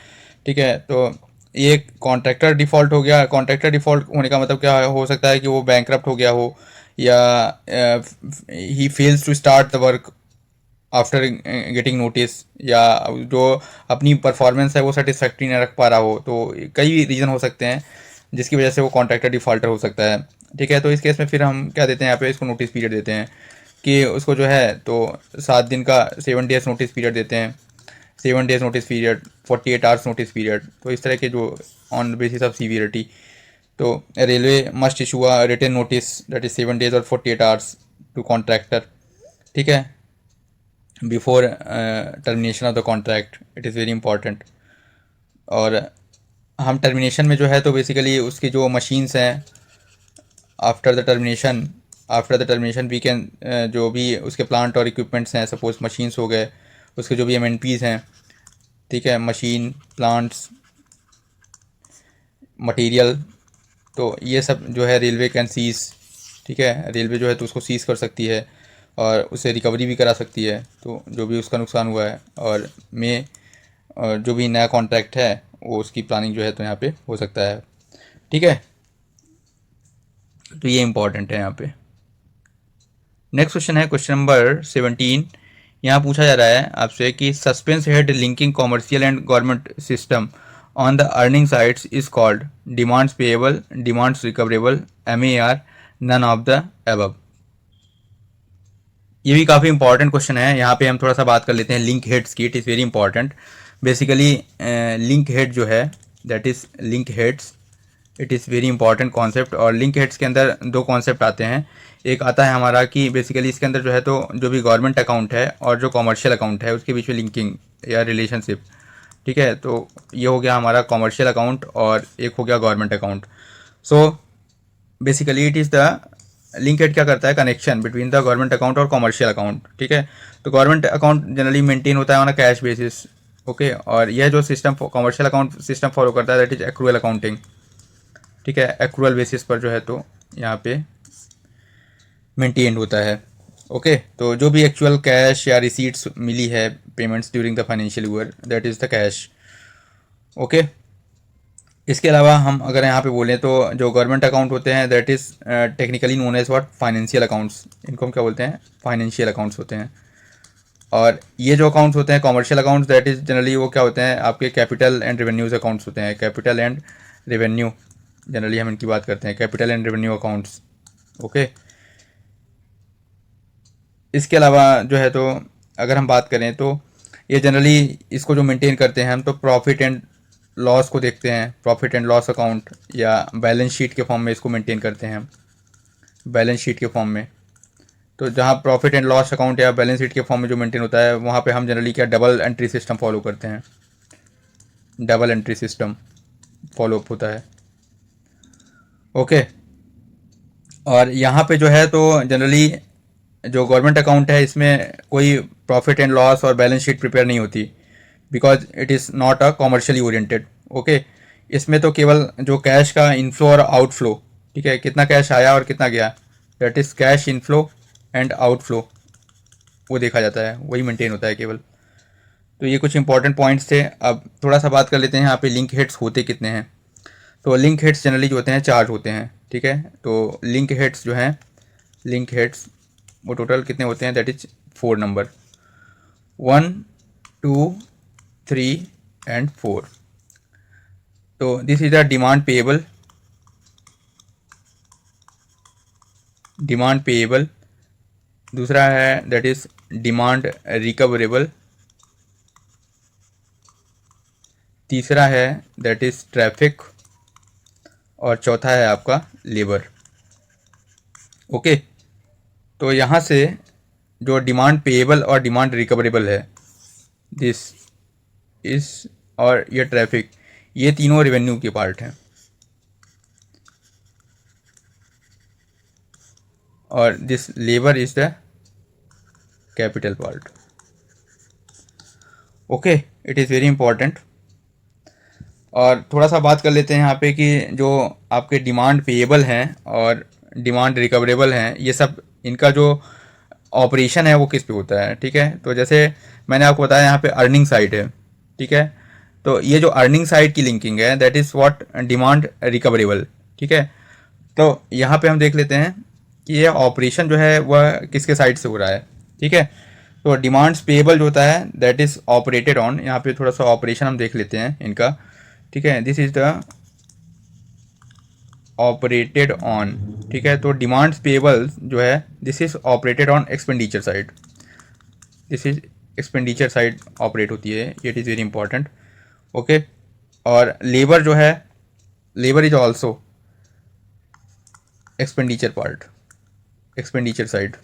ठीक है। तो ये कॉन्ट्रैक्टर डिफ़ॉल्ट हो गया। कॉन्ट्रैक्टर डिफ़ॉल्ट होने का मतलब क्या हो सकता है कि वो बैंकरप्ट हो गया हो, या ही fails to start the work after getting notice, या जो अपनी परफॉर्मेंस है वो सेटिस्फैक्ट्री नहीं रख पा रहा हो। तो कई रीज़न हो सकते हैं जिसकी वजह से वो कॉन्ट्रैक्टर डिफ़ॉल्टर हो सकता है, ठीक है। तो इस केस में फिर हम क्या देते हैं, यहाँ पे इसको नोटिस पीरियड देते हैं कि उसको जो है तो 7 दिन का 7 डेज नोटिस पीरियड देते हैं, 7 days notice period, 48 hours notice period. तो इस तरह के जो ऑन बेसिस ऑफ सीवियरिटी, तो railway must issue a written notice that is 7 days और 48 आवर्स टू कॉन्ट्रैक्टर, ठीक है, before termination of the contract. It is very important. और हम टर्मिनेशन में जो है तो बेसिकली उसकी जो मशीन्स हैं after the termination we can, जो भी उसके प्लांट और इक्विपमेंट्स हैं, सपोज मशीन्स हो गए, उसके जो भी MNPs हैं, ठीक है, मशीन, प्लांट्स, मटेरियल, तो ये सब जो है रेलवे कैन सीज, ठीक है। रेलवे जो है तो उसको सीज कर सकती है और उसे रिकवरी भी करा सकती है, तो जो भी उसका नुकसान हुआ है। और जो भी नया कॉन्ट्रैक्ट है वो उसकी प्लानिंग जो है तो यहाँ पे हो सकता है, ठीक है। तो ये इंपॉर्टेंट है यहाँ पे। नेक्स्ट क्वेश्चन है क्वेश्चन नंबर 17। यहाँ पूछा जा रहा है आपसे कि suspense head linking commercial and government system on the earning sides is called demands payable, demands recoverable, MAR, none of the above. ये भी काफ़ी इंपॉर्टेंट क्वेश्चन है। यहाँ पे हम थोड़ा सा बात कर लेते हैं लिंक हेड्स की। It is very important. Basically link head जो है that is link heads, it is very important concept. और लिंक हेड्स के अंदर दो कॉन्सेप्ट आते हैं। एक आता है हमारा कि बेसिकली इसके अंदर जो है तो जो भी गवर्नमेंट अकाउंट है और जो कॉमर्शियल अकाउंट है उसके बीच में लिंकिंग या रिलेशनशिप, ठीक है। तो ये हो गया हमारा कॉमर्शियल अकाउंट और एक हो गया government account. So basically it is the link head क्या करता है, connection between the government account और कॉमर्शियल अकाउंट, ठीक है। तो गवर्नमेंट अकाउंट जनरली मेंटेन होता है on a cash basis, okay. और यह जो system commercial account system follow करता है दैट इज एक्रूअल अकाउंटिंग, ठीक है। एक्रूअल बेसिस पर जो है तो यहाँ पे मेंटेन होता है, ओके। तो जो भी एक्चुअल कैश या रिसीट्स मिली है payments during the financial year that is the cash, okay. इसके अलावा हम अगर यहाँ पे बोलें तो जो गवर्नमेंट अकाउंट होते हैं that is technically known as what, financial accounts. इनको हम क्या बोलते हैं, फाइनेंशियल अकाउंट्स होते हैं। और ये जो अकाउंट्स होते हैं commercial accounts that is generally वो क्या होते हैं, आपके कैपिटल एंड रेवेन्यूज अकाउंट्स होते हैं। कैपिटल एंड रेवेन्यू जनरली हम इनकी बात करते हैं, capital and revenue accounts, okay. इसके अलावा जो है तो अगर हम बात करें तो ये जनरली इसको जो मेंटेन करते हैं हम तो प्रॉफिट एंड लॉस को देखते हैं, प्रॉफिट एंड लॉस अकाउंट या बैलेंस शीट के फॉर्म में इसको मेंटेन करते हैं हम, बैलेंस शीट के फॉर्म में। तो जहाँ प्रॉफिट एंड लॉस अकाउंट या बैलेंस शीट के फॉर्म में जो मेंटेन होता है वहाँ पे हम जनरली क्या डबल एंट्री सिस्टम फॉलो करते हैं, double entry system follow up होता है, ओके। और यहाँ पे जो है तो जनरली जो गवर्नमेंट अकाउंट है इसमें कोई प्रॉफिट एंड लॉस और बैलेंस शीट प्रिपेयर नहीं होती because it is not a commercially oriented, okay. इसमें तो केवल जो कैश का इनफ्लो और आउटफ्लो, ठीक है, कितना कैश आया और कितना गया, that is cash inflow and outflow, वो देखा जाता है, वही मेंटेन होता है केवल। तो ये कुछ इंपॉर्टेंट पॉइंट्स थे। अब थोड़ा सा बात कर लेते हैं यहाँ पे लिंक हेड्स होते कितने हैं। तो लिंक हेड्स जनरली जो होते हैं 4 होते हैं, ठीक है। तो लिंक हेड्स जो हैं, लिंक हेड्स वो टोटल कितने होते हैं, दैट इज 4 नंबर, 1 2 3 एंड 4। तो this is the demand payable, demand payable. दूसरा है दैट इज डिमांड रिकवरेबल। तीसरा है दैट इज ट्रैफिक। और चौथा है आपका लेबर, ओके। तो यहाँ से जो डिमांड पेएबल और डिमांड रिकवरेबल है दिस इस और ये ट्रैफिक, ये तीनों रेवेन्यू के पार्ट हैं। और this labour is the capital part, okay. It is very important. और थोड़ा सा बात कर लेते हैं यहाँ पे कि जो आपके डिमांड पेएबल हैं और डिमांड रिकवरेबल हैं ये सब इनका जो ऑपरेशन है वो किस पे होता है, ठीक है। तो जैसे मैंने आपको बताया यहाँ पे अर्निंग साइड है, ठीक है। तो ये जो अर्निंग साइड की लिंकिंग है that is what demand recoverable, ठीक है। तो यहाँ पे हम देख लेते हैं कि ये ऑपरेशन जो है वह किसके साइड से हो रहा है, ठीक है। तो डिमांड्स पेएबल जो होता है दैट इज़ ऑपरेटेड ऑन, यहाँ पे थोड़ा सा ऑपरेशन हम देख लेते हैं इनका, ठीक है। This is the operated on, ठीक है। तो डिमांड्स पेएबल जो है this is operated on expenditure side, this is expenditure side operate होती है, it is very important, okay. और लेबर जो है, labour is also expenditure part, expenditure side,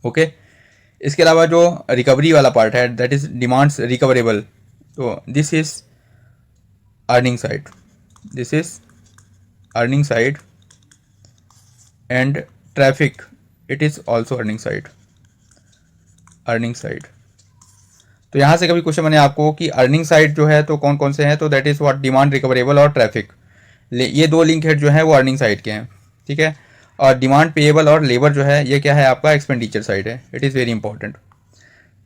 okay. इसके अलावा जो रिकवरी वाला पार्ट है दैट इज डिमांड्स रिकवरेबल, तो this is earning side, this is earning side. And traffic it is also earning side, earning side. तो यहाँ से कभी क्वेश्चन मैंने आपको कि अर्निंग साइड जो है तो कौन कौन से हैं, तो that is what demand recoverable और ट्रैफिक, ये दो लिंक हेड जो है वो अर्निंग साइड के हैं, ठीक है। और डिमांड पेएबल और लेबर जो है ये क्या है आपका एक्सपेंडिचर साइड है, it is very important,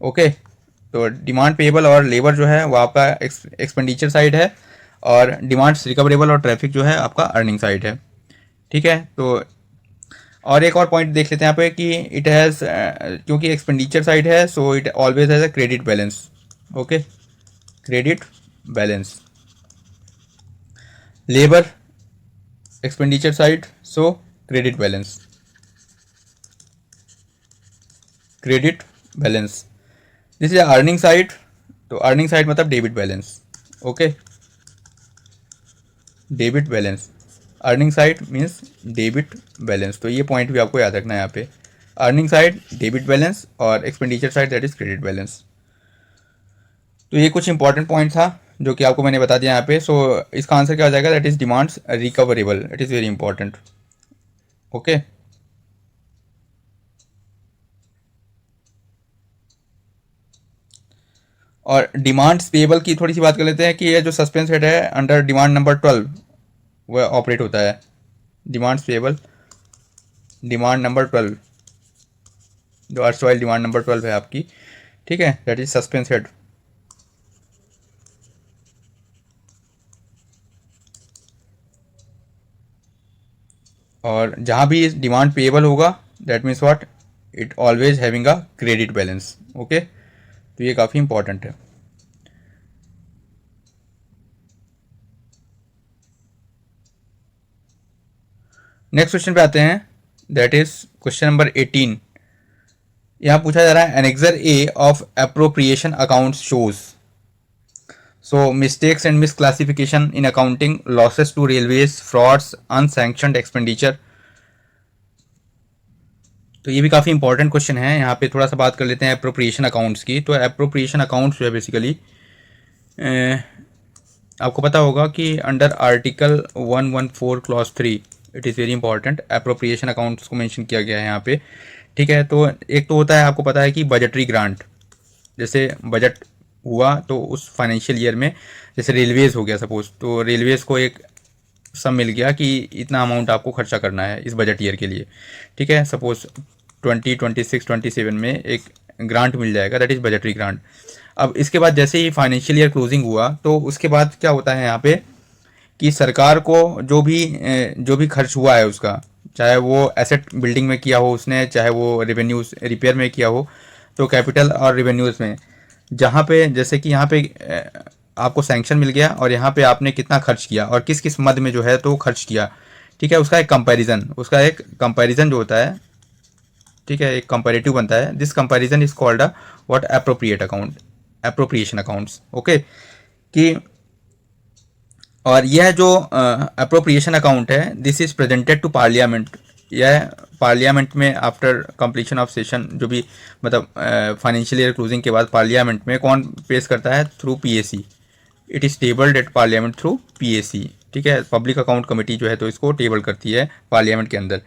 okay. तो डिमांड पेएबल और लेबर जो है वो आपका एक्सपेंडिचर साइड है और डिमांड्स रिकवरेबल और ट्रैफिक जो है आपका अर्निंग साइड है, ठीक है। तो और एक और पॉइंट देख लेते हैं यहाँ पे कि इट हैज़, क्योंकि एक्सपेंडिचर साइड है so it always has a credit balance. Okay, credit balance. Labour expenditure side, so credit balance, credit balance. This is earning side, तो अर्निंग साइड मतलब debit balance. Okay, debit balance, earning side means debit balance. तो ये point भी आपको याद रखना है यहाँ पे, अर्निंग साइड डेबिट बैलेंस और expenditure side that is credit balance. तो ये कुछ इंपॉर्टेंट पॉइंट था जो कि आपको मैंने बता दिया यहाँ पे। सो इसका आंसर क्या हो जाएगा, that is demands recoverable, it is very important. Okay, और डिमांड्स पेबल की थोड़ी सी बात कर लेते हैं कि ये जो सस्पेंस हेड है अंडर डिमांड नंबर 12 वह ऑपरेट होता है। डिमांड्स पेबल, डिमांड नंबर 12, जो अर्सवाइल डिमांड नंबर 12 है आपकी, ठीक है, दैट इज सस्पेंस हेड। और जहाँ भी डिमांड पेएबल होगा that means what, it always having a credit balance. Okay, तो ये काफ़ी इंपॉर्टेंट है। नेक्स्ट क्वेश्चन पे आते हैं, दैट इज क्वेश्चन नंबर 18। यहाँ पूछा जा रहा है annexure A of appropriation account shows, so mistakes and misclassification in accounting, losses to railways, frauds, unsanctioned expenditure. तो ये भी काफ़ी इंपॉर्टेंट क्वेश्चन है। यहाँ पे थोड़ा सा बात कर लेते हैं अप्रोप्रिएशन अकाउंट्स की। तो अप्रोप्रिएशन अकाउंट्स जो है बेसिकली आपको पता होगा कि under article 114 clause 3 it is very important, appropriation accounts को मेंशन किया गया है यहाँ पे। ठीक है, तो एक तो होता है, आपको पता है कि बजटरी ग्रांट, जैसे बजट हुआ तो उस फाइनेंशियल ईयर में, जैसे रेलवेज़ हो गया सपोज, तो रेलवेज़ को एक सब मिल गया कि इतना अमाउंट आपको खर्चा करना है इस बजट ईयर के लिए। ठीक है, सपोज 2026-27 में एक ग्रांट मिल जाएगा, दैट इज़ बजटरी ग्रांट। अब इसके बाद जैसे ही फाइनेंशियल ईयर क्लोजिंग हुआ तो उसके बाद क्या होता है यहाँ पे कि सरकार को जो भी खर्च हुआ है उसका, चाहे वो एसेट बिल्डिंग में किया हो उसने, चाहे वो रेवेन्यूज रिपेयर में किया हो, तो कैपिटल और रेवेन्यूज़ में जहाँ पे, जैसे कि यहाँ पे आपको सैंक्शन मिल गया और यहाँ पे आपने कितना खर्च किया और किस किस मद में जो है तो खर्च किया। ठीक है, उसका एक कंपैरिजन जो होता है, ठीक है, एक कंपैरेटिव बनता है। This comparison is called a what, appropriate account, appropriation accounts. Okay, कि और यह जो अप्रोप्रिएशन अकाउंट है this is presented to parliament, यह पार्लियामेंट में आफ्टर कंप्लीशन ऑफ सेशन, जो भी मतलब फाइनेंशियल ईयर क्लोजिंग के बाद पार्लियामेंट में कौन पेश करता है, through PAC. It is tabled at parliament through PAC. ठीक है, पब्लिक अकाउंट कमेटी जो है तो इसको टेबल करती है पार्लियामेंट के अंदर,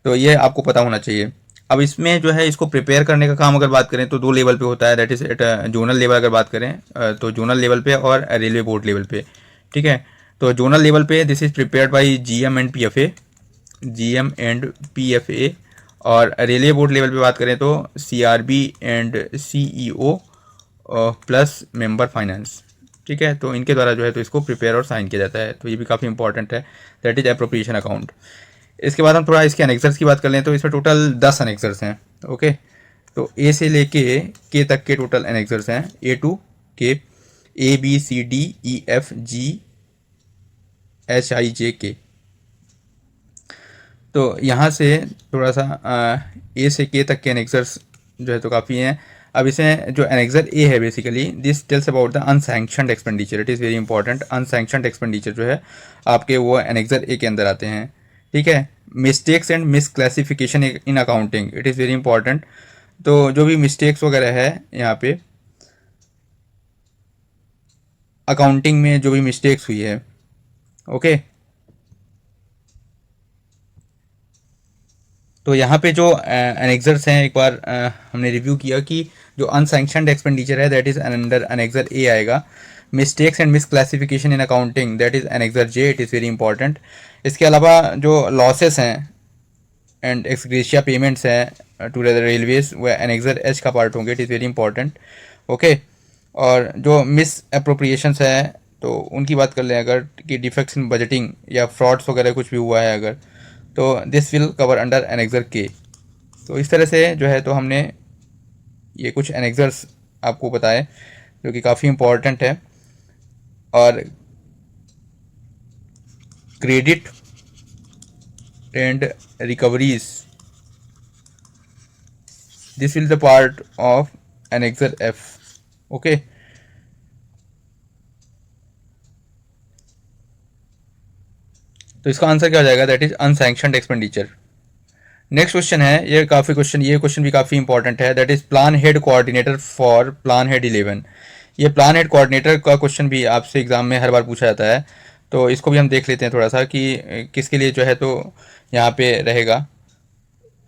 तो ये आपको पता होना चाहिए। अब इसमें जो है इसको प्रिपेयर करने का काम अगर बात करें तो दो लेवल पे होता है, that is at zonal level अगर बात करें तो जोनल लेवल पे और रेलवे बोर्ड लेवल पे। ठीक है, तो जोनल लेवल पे this is prepared by GM and PFA, GM and PFA. और रेलवे बोर्ड लेवल पे बात करें तो CRB and CEO plus member finance. ठीक है, तो इनके द्वारा जो है तो इसको प्रिपेयर और साइन किया जाता है, तो ये भी काफ़ी इंपॉर्टेंट है, दैट इज अप्रोप्रिएशन अकाउंट। इसके बाद हम थोड़ा इसके अनेक्सर्स की बात कर लें तो इसमें टोटल 10 अनेक्सर्स हैं। ओके, तो ए से लेके के तक के टोटल अनेक्सर्स हैं, A to K, A B C D E F G H I J K. तो यहाँ से थोड़ा सा ए से के तक के अनेक्सर्स जो है तो काफ़ी हैं। अब इसमें जो एनेक्सर ए है basically this tells about the unsanctioned expenditure, it is very important. Unsanctioned expenditure जो है आपके वो एनेक्सर ए के अंदर आते हैं। ठीक है, mistakes and misclassification in accounting, it is very important. तो जो भी मिस्टेक्स वगैरह है यहाँ पे अकाउंटिंग में, जो भी मिस्टेक्स हुई है, ओके, तो यहाँ पे जो एनेक्सर्स हैं एक बार हमने रिव्यू किया कि जो अनसैंक्शनड एक्सपेंडिचर है that is under annexure A आएगा। Mistakes and misclassification in accounting that is annexure J, it is very important. इसके अलावा जो लॉसेस हैं एंड एक्सग्रेशिया पेमेंट्स हैं टू रेलवेज वह एनेक्सर एच का पार्ट होंगे, it is very important. Okay, और जो मिस अप्रोप्रिएशंस है तो उनकी बात कर लें अगर कि डिफेक्ट्स इन बजटिंग या फ्रॉड्स वगैरह कुछ भी हुआ है अगर, तो this will cover under annexure के। तो इस तरह से जो है तो हमने ये कुछ एनेक्सर्स आपको बताए जो कि काफ़ी इम्पोर्टेंट है। और credit and recoveries, this will the part of annexure F. Okay, तो इसका आंसर क्या हो जाएगा, that is unsanctioned expenditure. Next question है, ये क्वेश्चन भी काफ़ी इंपॉर्टेंट है, that is plan head coordinator for plan head 11। ये प्लान हेड कोऑर्डिनेटर का क्वेश्चन भी आपसे एग्जाम में हर बार पूछा जाता है, तो इसको भी हम देख लेते हैं थोड़ा सा कि किसके लिए जो है तो यहाँ पे रहेगा।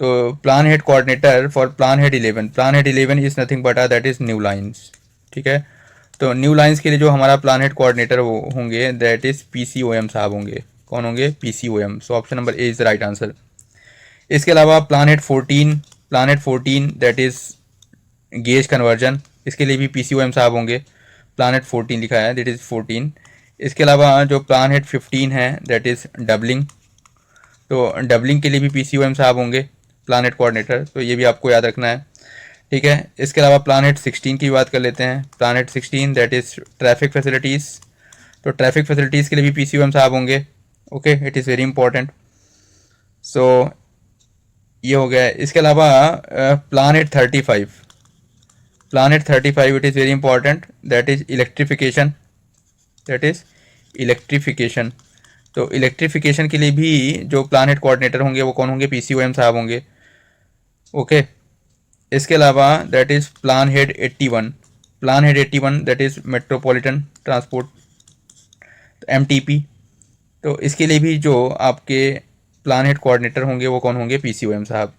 तो plan head coordinator for plan head 11, plan head 11 is nothing but that is new lines. ठीक है, तो न्यू लाइन्स के लिए जो हमारा प्लान हेड कोऑर्डिनेटर होंगे दैट इज PCOM साहब होंगे। कौन होंगे, PCOM। So option number A is the right answer. इसके अलावा plan head 14 that is gauge conversion, इसके लिए भी PCOM साहब होंगे। प्लान हेड 14 लिखा है, दैट इज 14। इसके अलावा जो प्लान हेड 15 है दैट इज डबलिंग, तो डबलिंग के लिए भी PCOM साहब होंगे प्लान हेड कोऑर्डिनेटर, तो ये भी आपको याद रखना है। ठीक है, इसके अलावा प्लान हेड 16 की बात कर लेते हैं। Plan head 16 that is traffic facilities, तो ट्रैफिक फैसिलिटीज़ के लिए भी PCOM साहब होंगे। Okay, it is very important. So ये हो गया है। इसके अलावा plan head 35, plan head 35 it is very important, that is electrification, that is electrification. तो इलेक्ट्रिफिकेशन के लिए भी जो प्लान हेड कोऑर्डिनेटर होंगे वो कौन होंगे, PCOM साहब होंगे। ओके, इसके अलावा that is plan head 81, plan head 81 that is metropolitan transport, MTP। तो इसके लिए भी जो आपके प्लान हेड कोऑर्डिनेटर होंगे वो कौन होंगे, PCOM साहब।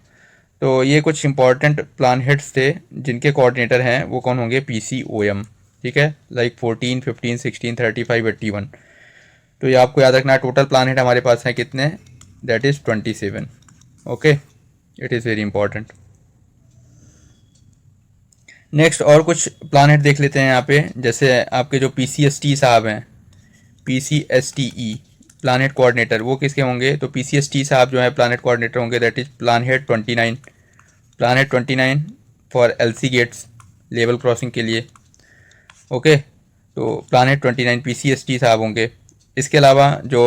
तो ये कुछ इंपॉर्टेंट प्लान हेड्स थे जिनके कोऑर्डिनेटर हैं वो कौन होंगे, PCOM। ठीक है, लाइक 14, 15, 16, 35, 81। तो ये आपको याद रखना है। टोटल प्लान हेड हमारे पास हैं कितने, that is 27। Okay, it is very important. Next और कुछ प्लान हेड देख लेते हैं यहाँ पे, जैसे आपके जो PCST साहब हैं, PCSTE प्लान हेड कोऑर्डिनेटर, वो किसके होंगे, तो PCST साहब जो है प्लान हेड कोऑर्डिनेटर होंगे, that is plan head 29, plan head 29 for LC gates, level crossing के लिए। ओके, तो प्लान हेड 29 PCST साहब होंगे। इसके अलावा जो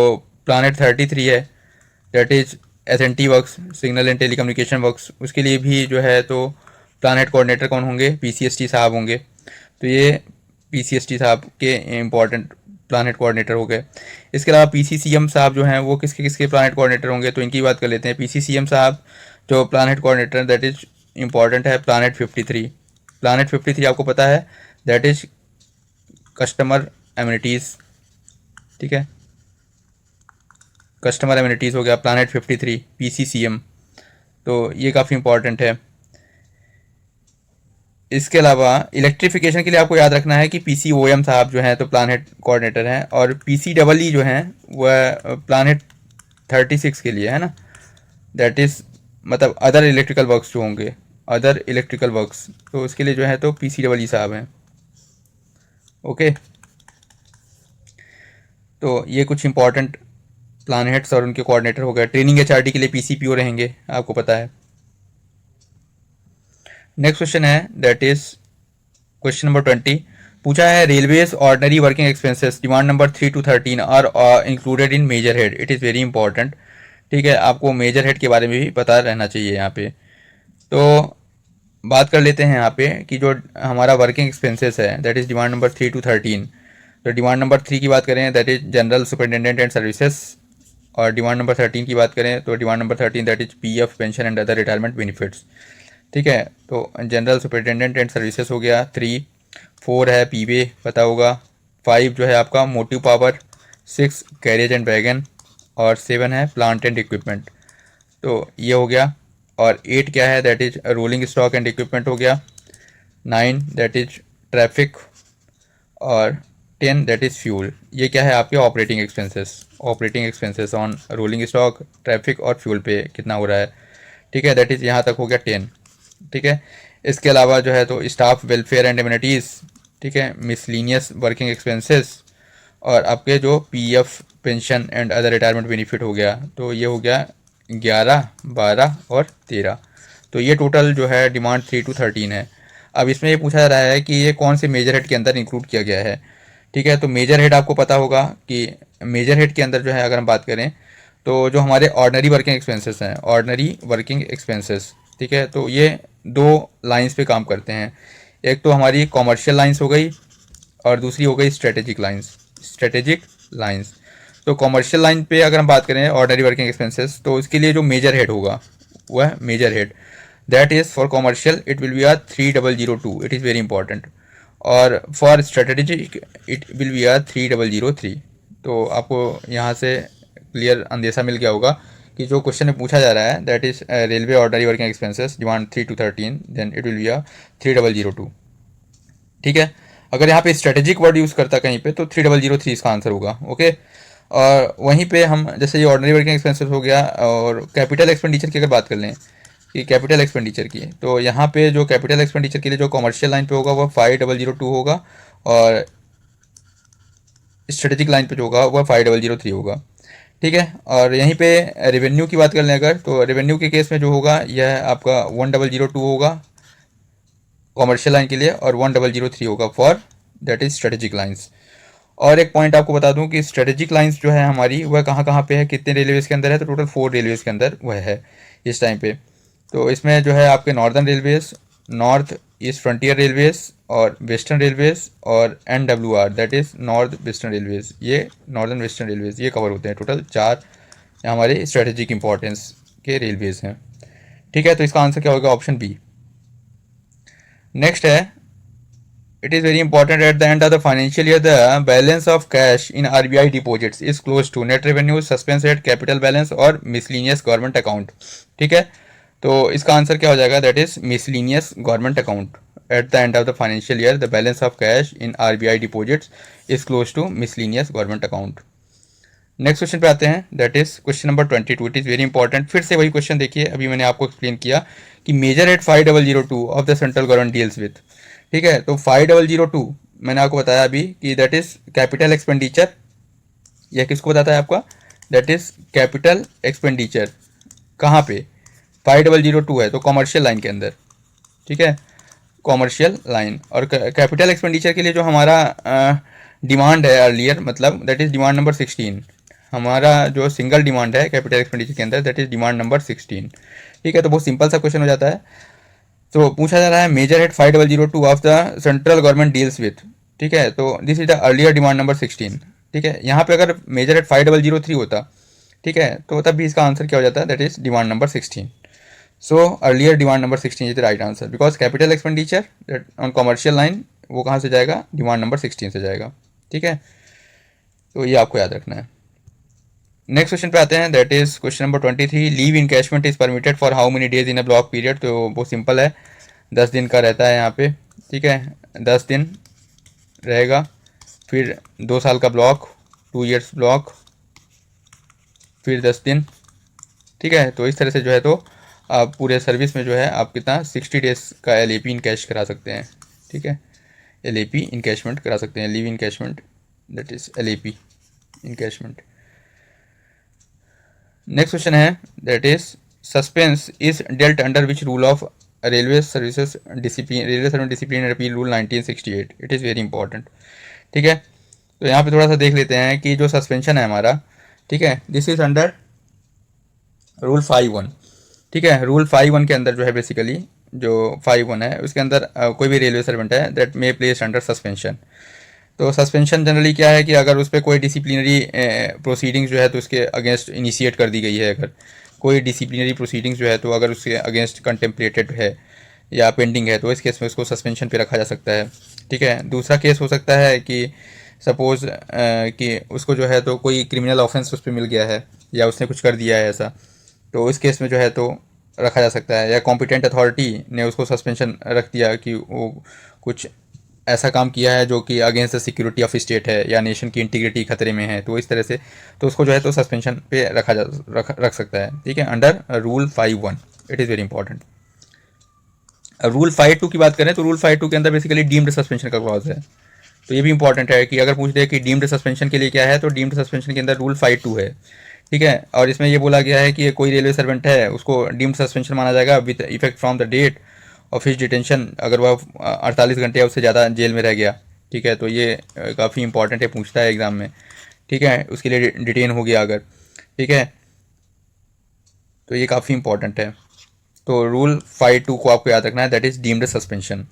प्लान हेड 33 है that is SNT works, signal and telecommunication works, उसके लिए भी जो है तो प्लान हेड कोऑर्डिनेटर कौन होंगे, PCST साहब होंगे। तो ये PCST साहब के इम्पॉर्टेंट प्लान हेड कोऑर्डिनेटर हो गए। इसके अलावा PCCM साहब जो हैं वो किसके किसके प्लान हेड कोऑर्डिनेटर होंगे, तो इनकी बात कर लेते हैं। PCCM साहब जो plan head coordinator that is important है, प्लान हेड 53। प्लान हेड 53 आपको पता है, दैट इज कस्टमर एमिनिटीज़। ठीक है, कस्टमर एमिनिटीज़ हो गया प्लान हेड 53 PCCM, तो ये काफ़ी इंपॉर्टेंट है। इसके अलावा इलेक्ट्रिफिकेशन के लिए आपको याद रखना है कि PCOM साहब जो हैं तो प्लान हेड कोऑर्डिनेटर हैं, और PCEE जो हैं वह प्लान हेड 36 के लिए है ना, दैट इज़ मतलब अदर इलेक्ट्रिकल वर्क्स जो होंगे, अदर इलेक्ट्रिकल वर्क्स, तो उसके लिए जो है तो PCEE साहब हैं। ओके, तो ये कुछ इंपॉर्टेंट प्लान हेड्स और उनके कोऑर्डिनेटर हो गए। ट्रेनिंग HRD के लिए PCPO रहेंगे, आपको पता है। नेक्स्ट क्वेश्चन है, दैट इज क्वेश्चन नंबर 20। पूछा है railways ordinary working expenses demand number 3 to 13 are included in major head, it is very important. ठीक है, आपको मेजर हेड के बारे में भी पता रहना चाहिए यहाँ पे। तो बात कर लेते हैं यहाँ पे कि जो हमारा वर्किंग एक्सपेंसेस है that is demand number 3 to 13। तो डिमांड नंबर 3 की बात करें that is general superintendent and services, और डिमांड नंबर 13 की बात करें तो demand number 13 that is PF pension and other retirement benefits. ठीक है, तो जनरल सुपरिटेंडेंट एंड सर्विसेज हो गया 3, 4 है पीवे पता होगा, 5 जो है आपका motive power, 6 carriage and wagon, और 7 है प्लांट एंड इक्विपमेंट। तो ये हो गया। और 8 क्या है, that is rolling stock and equipment हो गया। 9 दैट इज ट्रैफिक, और 10 दैट इज़ फ्यूल। ये क्या है आपके operating expenses on rolling stock, traffic और फ्यूल पे कितना हो रहा है। ठीक है, दैट इज़ यहाँ तक हो गया 10। ठीक है, इसके अलावा जो है तो स्टाफ वेलफेयर एंड एमिनिटीज़, ठीक है, मिसलीनियस वर्किंग एक्सपेंसेस, और आपके जो PF pension and other retirement benefit हो गया, तो ये हो गया 11, 12 और 13। तो ये टोटल जो है डिमांड 3 to 13 है। अब इसमें ये पूछा जा रहा है कि ये कौन से मेजर हेड के अंदर इंक्लूड किया गया है। ठीक है, तो मेजर हेड आपको पता होगा कि मेजर हेड के अंदर जो है अगर हम बात करें तो जो हमारे ऑर्डनरी वर्किंग एक्सपेंसेस हैं, ऑर्डनरी वर्किंग एक्सपेंसेस, ठीक है, तो ये दो लाइंस पे काम करते हैं। एक तो हमारी कॉमर्शियल लाइंस हो गई और दूसरी हो गई स्ट्रेटेजिक लाइंस। स्ट्रेटेजिक लाइंस, तो कॉमर्शियल लाइन पे अगर हम बात करें ऑर्डनरी वर्किंग एक्सपेंसेस, तो इसके लिए जो मेजर हेड होगा वह major head, that is for commercial it will be uh 3002, it is very important, और for strategic it will be uh 3003। तो आपको यहाँ से क्लियर अंदेशा मिल गया होगा कि जो क्वेश्चन में पूछा जा रहा है that is railway ordinary working expenses demand 3 to 13, then it will be uh 3002। ठीक है, अगर यहाँ पे स्ट्रेटेजिक वर्ड यूज़ करता कहीं पे तो 3003 इसका आंसर होगा। ओके, और वहीं पे हम जैसे ये ऑर्डनरी वर्किंग एक्सपेंसेस हो गया, और कैपिटल एक्सपेंडिचर की अगर बात कर लें कि कैपिटल एक्सपेंडिचर की, तो यहाँ पे जो कैपिटल एक्सपेंडिचर के लिए जो कॉमर्शियल लाइन पे होगा वह 5002 होगा, और स्ट्रेटेजिक लाइन पे जो होगा वह 5003 होगा। ठीक है, और यहीं पे रेवेन्यू की बात कर लें अगर, तो रेवेन्यू के केस में जो होगा यह आपका 1002 होगा कॉमर्शियल लाइन के लिए, और 1003 होगा for that is strategic lines. और एक पॉइंट आपको बता दूं कि स्ट्रेटेजिक लाइंस जो है हमारी वह कहाँ कहाँ पे है, कितने रेलवेज़ के अंदर है, तो टोटल 4 रेलवेज़ के अंदर वह है इस टाइम पे। तो इसमें जो है आपके northern Railways, north east frontier Railways, और वेस्टर्न रेलवेज़, और NWR that is north western Railways, ये नॉर्दर्न वेस्टर्न रेलवेज़ ये कवर होते हैं। टोटल 4 हमारे स्ट्रेटेजिक इंपॉर्टेंस के रेलवेज़ हैं। ठीक है, तो इसका आंसर क्या होगा, ऑप्शन बी। नेक्स्ट है, it is very important at the end of the financial year the balance of cash in RBI deposits is close to net revenue, suspense rate, capital balance और miscellaneous government account। ठीक है, तो इसका answer क्या हो जाएगा, that is miscellaneous government account। at the end of the financial year the balance of cash in RBI deposits is close to miscellaneous government account। Next question पे आते हैं, that is question number 22। It is very important. फिर से वही question देखिए, अभी मैंने आपको एक्सप्लेन किया कि major at 5002 of the central government deals with. ठीक है, तो 5002 मैंने आपको बताया अभी कि दैट इज कैपिटल एक्सपेंडिचर। यह किसको बताता है आपका, दैट इज कैपिटल एक्सपेंडिचर। कहाँ पे, 5002 है तो कॉमर्शियल लाइन के अंदर। ठीक है, कॉमर्शियल लाइन, और कैपिटल एक्सपेंडिचर के लिए जो हमारा डिमांड है अर्लियर, मतलब दैट इज डिमांड नंबर 16। हमारा जो सिंगल डिमांड है कैपिटल एक्सपेंडिचर के अंदर दैट इज डिमांड नंबर 16। ठीक है, तो बहुत सिंपल सा क्वेश्चन हो जाता है। तो पूछा जा रहा है major head 5002 of the central government deals with. ठीक है, तो this is the earlier demand number 16। ठीक है, यहाँ पे अगर मेजर हेड 5003 होता, ठीक है, तो तब भी इसका आंसर क्या हो जाता है, that is demand number 16। So earlier demand number 16 is the right answer, because capital expenditure on commercial line वो कहाँ से जाएगा, डिमांड नंबर 16 से जाएगा। ठीक है, तो ये आपको याद रखना है। नेक्स्ट क्वेश्चन पे आते हैं, that is question number 23। Leave encashment is permitted for how many days in a block period. तो बहुत सिंपल है, 10 दिन का रहता है यहाँ पे। ठीक है, 10 दिन रहेगा, फिर 2 साल का ब्लॉक, 2 ईयर्स ब्लॉक, फिर 10 दिन। ठीक है, तो इस तरह से जो है तो आप पूरे सर्विस में जो है आप कितना 60 डेज का LAP इनकैश करा सकते हैं। ठीक है, LAP इनकैशमेंट करा सकते हैं, leave encashment that is LAP encashment. Next question है, that is suspense is dealt under which rule of railway services discipline, railway service discipline and appeal rule 1968। It is very important. ठीक है, तो यहाँ पे थोड़ा सा देख लेते हैं कि जो सस्पेंशन है हमारा, ठीक है, दिस इज अंडर रूल 51। ठीक है, रूल 51 के अंदर जो है बेसिकली जो 51 है उसके अंदर कोई भी रेलवे सर्वेंट है that may place under suspension. तो सस्पेंशन जनरली क्या है कि अगर उस पर कोई डिसिप्लिनरी प्रोसीडिंग्स जो है तो उसके अगेंस्ट इनिशिएट कर दी गई है, अगर कोई डिसिप्लिनरी प्रोसीडिंग्स जो है तो अगर उसके अगेंस्ट कंटेम्पलेटेड है या पेंडिंग है तो इस केस में उसको सस्पेंशन पे रखा जा सकता है। ठीक है, दूसरा केस हो सकता है कि सपोज़ कि उसको जो है तो कोई क्रिमिनल ऑफेंस उस पर मिल गया है या उसने कुछ कर दिया है ऐसा, तो इस केस में जो है तो रखा जा सकता है, या कॉम्पिटेंट अथॉरिटी ने उसको सस्पेंशन रख दिया कि वो कुछ ऐसा काम किया है जो कि against the security of state है या नेशन की इंटीग्रिटी खतरे में है, तो इस तरह से तो उसको जो है तो सस्पेंशन पे रख सकता है। ठीक है, under rule 51। It is very important. Rule 52 की बात करें तो रूल 52 के अंदर बेसिकली डीम्ड सस्पेंशन का क्लॉज है, तो ये भी इंपॉर्टेंट है कि अगर पूछ दे कि डीम्ड सस्पेंशन के लिए क्या है, तो डीम्ड सस्पेंशन के अंदर रूल 52 है। ठीक है। और इसमें ये बोला गया है कि कोई रेलवे सर्वेंट है उसको डीम्ड सस्पेंशन माना जाएगा with effect from the date of his detention, अगर वह 48 घंटे या उससे ज़्यादा जेल में रह गया। ठीक है, तो ये काफ़ी इंपॉर्टेंट है, पूछता है एग्ज़ाम में। ठीक है, उसके लिए डिटेन हो गया अगर। ठीक है, तो ये काफ़ी इंपॉर्टेंट है। तो रूल 5(2) को आपको याद रखना है, that is deemed suspension.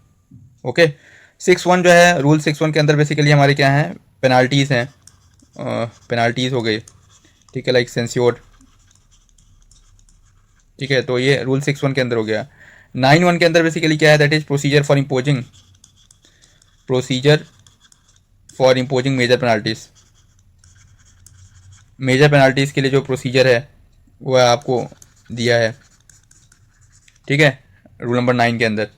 Okay. 6(1) जो है, रूल 6(1) के अंदर बेसिकली हमारे क्या हैं, पेनाल्टीज़ हैं, पेनाल्टीज़ हो गई। ठीक है, लाइक सेंस्योर। ठीक है, तो ये रूल 6(1) के अंदर हो गया। 9(1) के अंदर बेसिकली क्या है, that is procedure for imposing major penalties. Major penalties के लिए जो प्रोसीजर है वह आपको दिया है। ठीक है, रूल नंबर 9 के अंदर।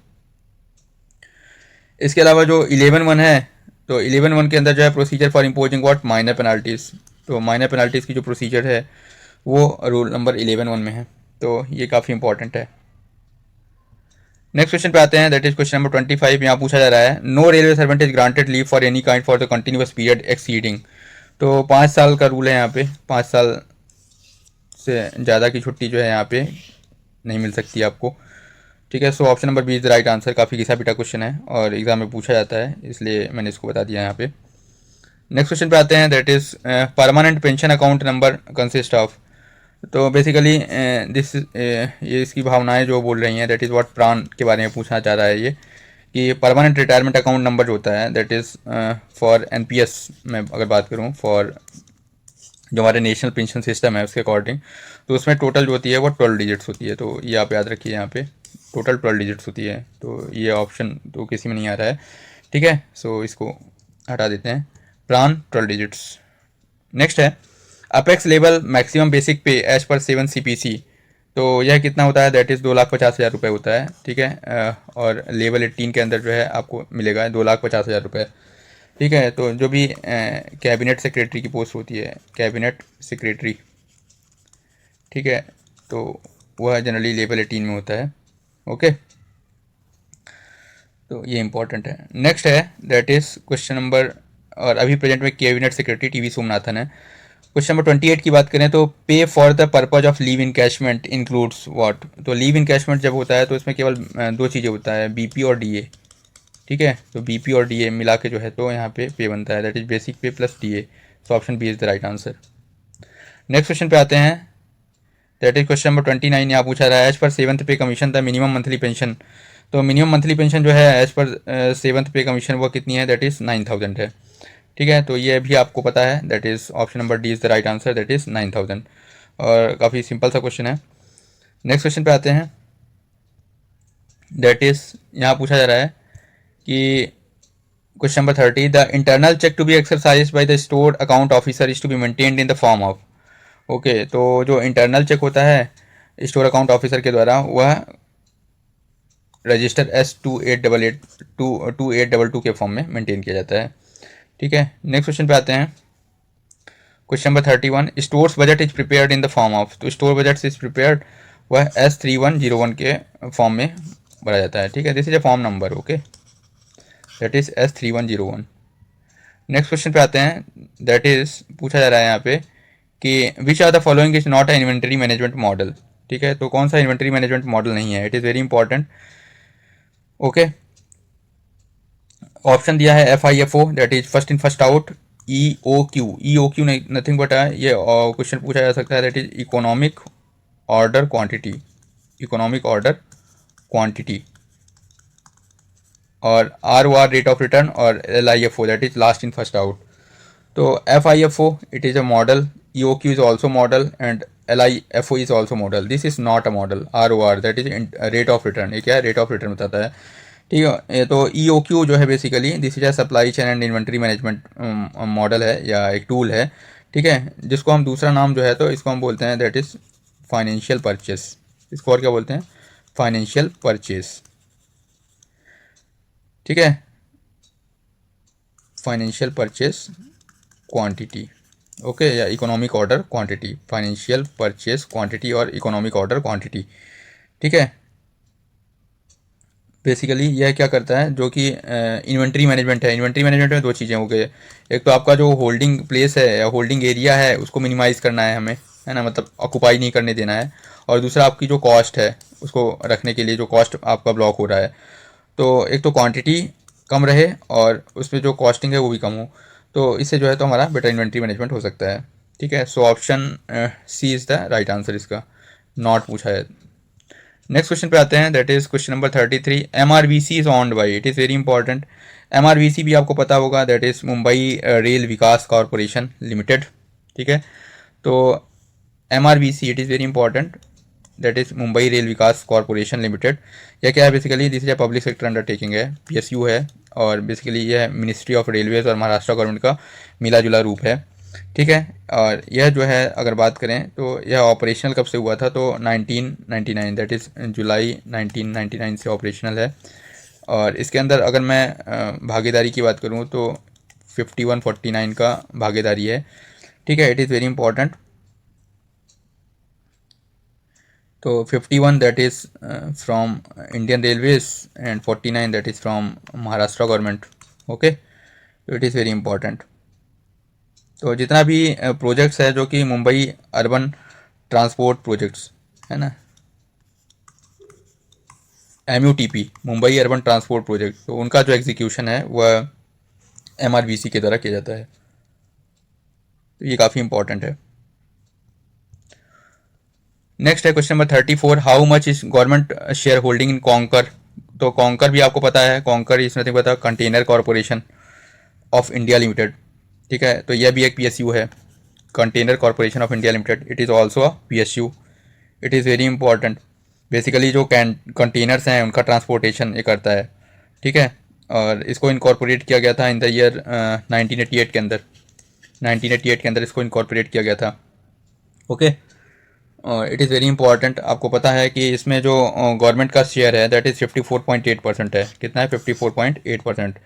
इसके अलावा जो 11(1) है, तो 11(1) के अंदर जो है procedure for imposing what, minor penalties. तो माइनर पेनाल्टीज़ की जो प्रोसीजर है वो रूल नंबर 11(1) में है। तो ये काफ़ी इंपॉर्टेंट है। नेक्स्ट क्वेश्चन पे आते हैं, दैट इज क्वेश्चन नंबर 25। यहाँ पूछा जा रहा है, no railway servant is granted leave for any kind for the continuous period exceeding. तो 5 साल का रूल है यहाँ पे, 5 साल से ज़्यादा की छुट्टी जो है यहाँ पे नहीं मिल सकती आपको। ठीक है, so option number B is the right answer. काफ़ी घिसा पिटा क्वेश्चन है और एग्जाम में पूछा जाता है, इसलिए मैंने इसको बता दिया यहाँ पे। नेक्स्ट क्वेश्चन पे आते हैं, that is permanent pension account number consist of. तो बेसिकली दिस ये इसकी भावनाएं जो बोल रही हैं, दैट इज़ व्हाट प्राण के बारे में पूछना चाह रहा है ये, कि परमानेंट रिटायरमेंट अकाउंट नंबर जो होता है, दैट इज़ फॉर एनपीएस में अगर बात करूँ, फॉर जो हमारे नेशनल पेंशन सिस्टम है उसके अकॉर्डिंग, तो उसमें टोटल जो होती है वो 12 डिजिट्स होती है। तो ये आप याद रखिए, यहाँ पे टोटल 12 डिजिट्स होती है। तो ये ऑप्शन तो किसी में नहीं आ रहा है। ठीक है, सो इसको हटा देते हैं, प्राण 12 डिजिट्स। नेक्स्ट है, अपेक्स लेवल मैक्सिमम बेसिक पे एज पर 7 CPC। तो यह कितना होता है, दैट इज़ 2,50,000 रुपये होता है। ठीक है, और लेवल 18 के अंदर जो है आपको मिलेगा 2,50,000 रुपये। ठीक है, तो जो भी कैबिनेट सेक्रेटरी की पोस्ट होती है, कैबिनेट सेक्रेटरी, ठीक है, तो वह जनरली लेवल 18 में होता है। ओके, तो ये इंपॉर्टेंट है। नेक्स्ट है, दैट इज़ क्वेश्चन नंबर, और अभी प्रेजेंट में कैबिनेट सेक्रेटरी टीवी सोमनाथन है। क्वेश्चन नंबर 28 की बात करें तो पे for the purpose of leave encashment includes what. तो लीव इनकैशमेंट जब होता है तो इसमें केवल दो चीज़ें होता है, बीपी और डीए। ठीक है, तो बीपी और डीए मिला के जो है तो यहाँ पे बनता है, that is basic pay plus DA. तो option B is the right answer. Next question पे आते हैं, दैट इज क्वेश्चन नंबर 29। यहाँ पूछा रहा है, एज पर 7th पे commission the minimum monthly pension. तो मिनिमम मंथली पेंशन जो है एज पर 7th पे कमीशन वो कितनी है, दैट इज़ 9,000 है। ठीक है, तो ये भी आपको पता है, that is option number D is the right answer, that is 9,000। और काफ़ी सिंपल सा क्वेश्चन है। नेक्स्ट क्वेश्चन पे आते हैं, दैट इज़ यहाँ पूछा जा रहा है कि question number 30, the internal check to be exercise by the store account officer is to be maintained in the form of. Okay, तो जो इंटरनल चेक होता है स्टोर अकाउंट ऑफिसर के द्वारा, वह रजिस्टर S2888 के फॉर्म में मेंटेन किया जाता है। ठीक है, नेक्स्ट क्वेश्चन पे आते हैं, question number 31, stores budget is prepared in the form of. तो स्टोर बजट इज प्रिपेयर्ड वह S3101 के फॉर्म में भरा जाता है। ठीक है, this is a form number. Okay, that is S3101। Next question पे आते हैं, दैट इज पूछा जा रहा है यहाँ पे कि which are the following is not a inventory management model. ठीक है, तो कौन सा इन्वेंटरी मैनेजमेंट मॉडल नहीं है, it is very important. Okay, option दिया है FIFO, that is first in first out, EOQ nothing but ये क्वेश्चन पूछा जा सकता है, that is economic order quantity, economic order quantity. और ROR रेट ऑफ रिटर्न, और LIFO that is last in first out. तो FIFO it is a model, EOQ is also model and LIFO is also model, this is not a model. ROR that is rate of return, ये क्या है, rate of return बताता है। ठीक है, तो EOQ जो है basically this is a supply chain and inventory management model है या एक टूल है। ठीक है, जिसको हम दूसरा नाम जो है तो इसको हम बोलते हैं, दैट इज फाइनेंशियल परचेस। इसको और क्या बोलते हैं, फाइनेंशियल परचेस। ठीक है, फाइनेंशियल परचेस क्वांटिटी। ओके, या economic order quantity, financial purchase quantity और इकोनॉमिक ऑर्डर क्वांटिटी। ठीक है, बेसिकली यह क्या करता है, जो कि इन्वेंट्री मैनेजमेंट है। इन्वेंट्री मैनेजमेंट में दो चीज़ें हो गई, एक तो आपका जो होल्डिंग प्लेस है या होल्डिंग एरिया है उसको मिनिमाइज़ करना है हमें। है ना, मतलब ऑक्यूपाई नहीं करने देना है। और दूसरा आपकी जो कॉस्ट है उसको रखने के लिए जो कॉस्ट आपका ब्लॉक हो रहा है, तो एक तो क्वांटिटी कम रहे और उसमें जो कॉस्टिंग है वो भी कम हो, तो इससे जो है तो हमारा बेटर इन्वेंट्री मैनेजमेंट हो सकता है। ठीक है, so option C is the right answer, इसका नॉट पूछा है। नेक्स्ट क्वेश्चन पे आते हैं, that is question number 33। MRVC is owned by, it is very important. MRVC भी आपको पता होगा, that is Mumbai rail Vikas corporation limited. ठीक है, तो MRVC it is very important, that is Mumbai rail Vikas corporation limited. यह क्या है, basically this is a public sector undertaking है, PSU है, और बेसिकली यह मिनिस्ट्री ऑफ रेलवेज और महाराष्ट्र गवर्नमेंट का मिला जुला रूप है। ठीक है, और यह जो है अगर बात करें तो यह ऑपरेशनल कब से हुआ था, तो 1999, दैट इज़ जुलाई 1999 से ऑपरेशनल है। और इसके अंदर अगर मैं भागीदारी की बात करूं तो 51-49 का भागीदारी है। ठीक है, इट इज़ वेरी इंपॉर्टेंट। तो 51 that is from Indian railways and 49 that is from Maharashtra government. Okay, तो इट इज़ वेरी इंपॉर्टेंट। तो जितना भी प्रोजेक्ट्स है जो कि मुंबई अर्बन ट्रांसपोर्ट प्रोजेक्ट्स है ना, MUTP, Mumbai urban transport project, तो उनका जो एग्जीक्यूशन है वह MRVC के द्वारा किया जाता है, तो ये काफ़ी इंपॉर्टेंट है। नेक्स्ट है question number 34, how much is government share holding in conquer. तो कॉन्कर भी आपको पता है, conquer is nothing but container corporation of India limited. ठीक है, तो यह भी एक PSU है, container corporation of India limited, it is also a PSU। It is very important, basically जो कंटेनर्स हैं उनका ट्रांसपोर्टेशन ये करता है। ठीक है, और इसको इनकॉर्पोरेट किया गया था इन द ईयर 1988 के अंदर, 1988 के अंदर इसको इनकॉर्पोरेट किया गया था। ओके, और इट इज़ वेरी इंपॉर्टेंट। आपको पता है कि इसमें जो गवर्नमेंट का शेयर है दैट इज़ 54.8% है। कितना है, 54.8%।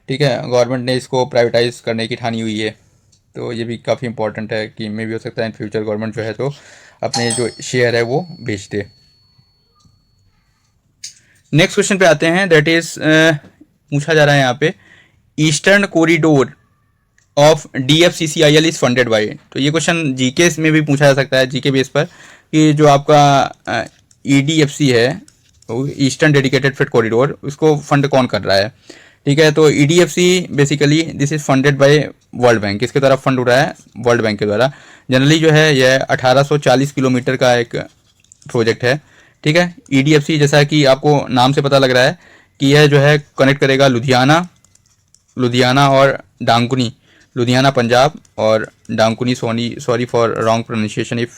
ठीक है, गवर्नमेंट ने इसको प्राइवेटाइज करने की ठानी हुई है, तो ये भी काफ़ी इंपॉर्टेंट है कि मे भी हो सकता है इन फ्यूचर गवर्नमेंट जो है तो अपने जो शेयर है वो बेच दे। नेक्स्ट क्वेश्चन पे आते हैं, दैट इज पूछा जा रहा है यहाँ पे, eastern corridor of DFCCIL is funded by. तो ये क्वेश्चन जीके में भी पूछा जा सकता है, जीके बेस पर, कि जो आपका EDFC है ईस्टर्न डेडिकेटेड फ्रेट कॉरिडोर, उसको फंड कौन कर रहा है। ठीक है, तो EDFC basically this is funded by world bank, किसके द्वारा फंड हो रहा है, वर्ल्ड बैंक के द्वारा। जनरली जो है यह 1840 किलोमीटर का एक प्रोजेक्ट है। ठीक है, EDFC जैसा कि आपको नाम से पता लग रहा है कि यह जो है कनेक्ट करेगा लुधियाना और डांकुनी, लुधियाना पंजाब और Dankuni, sorry for wrong pronunciation if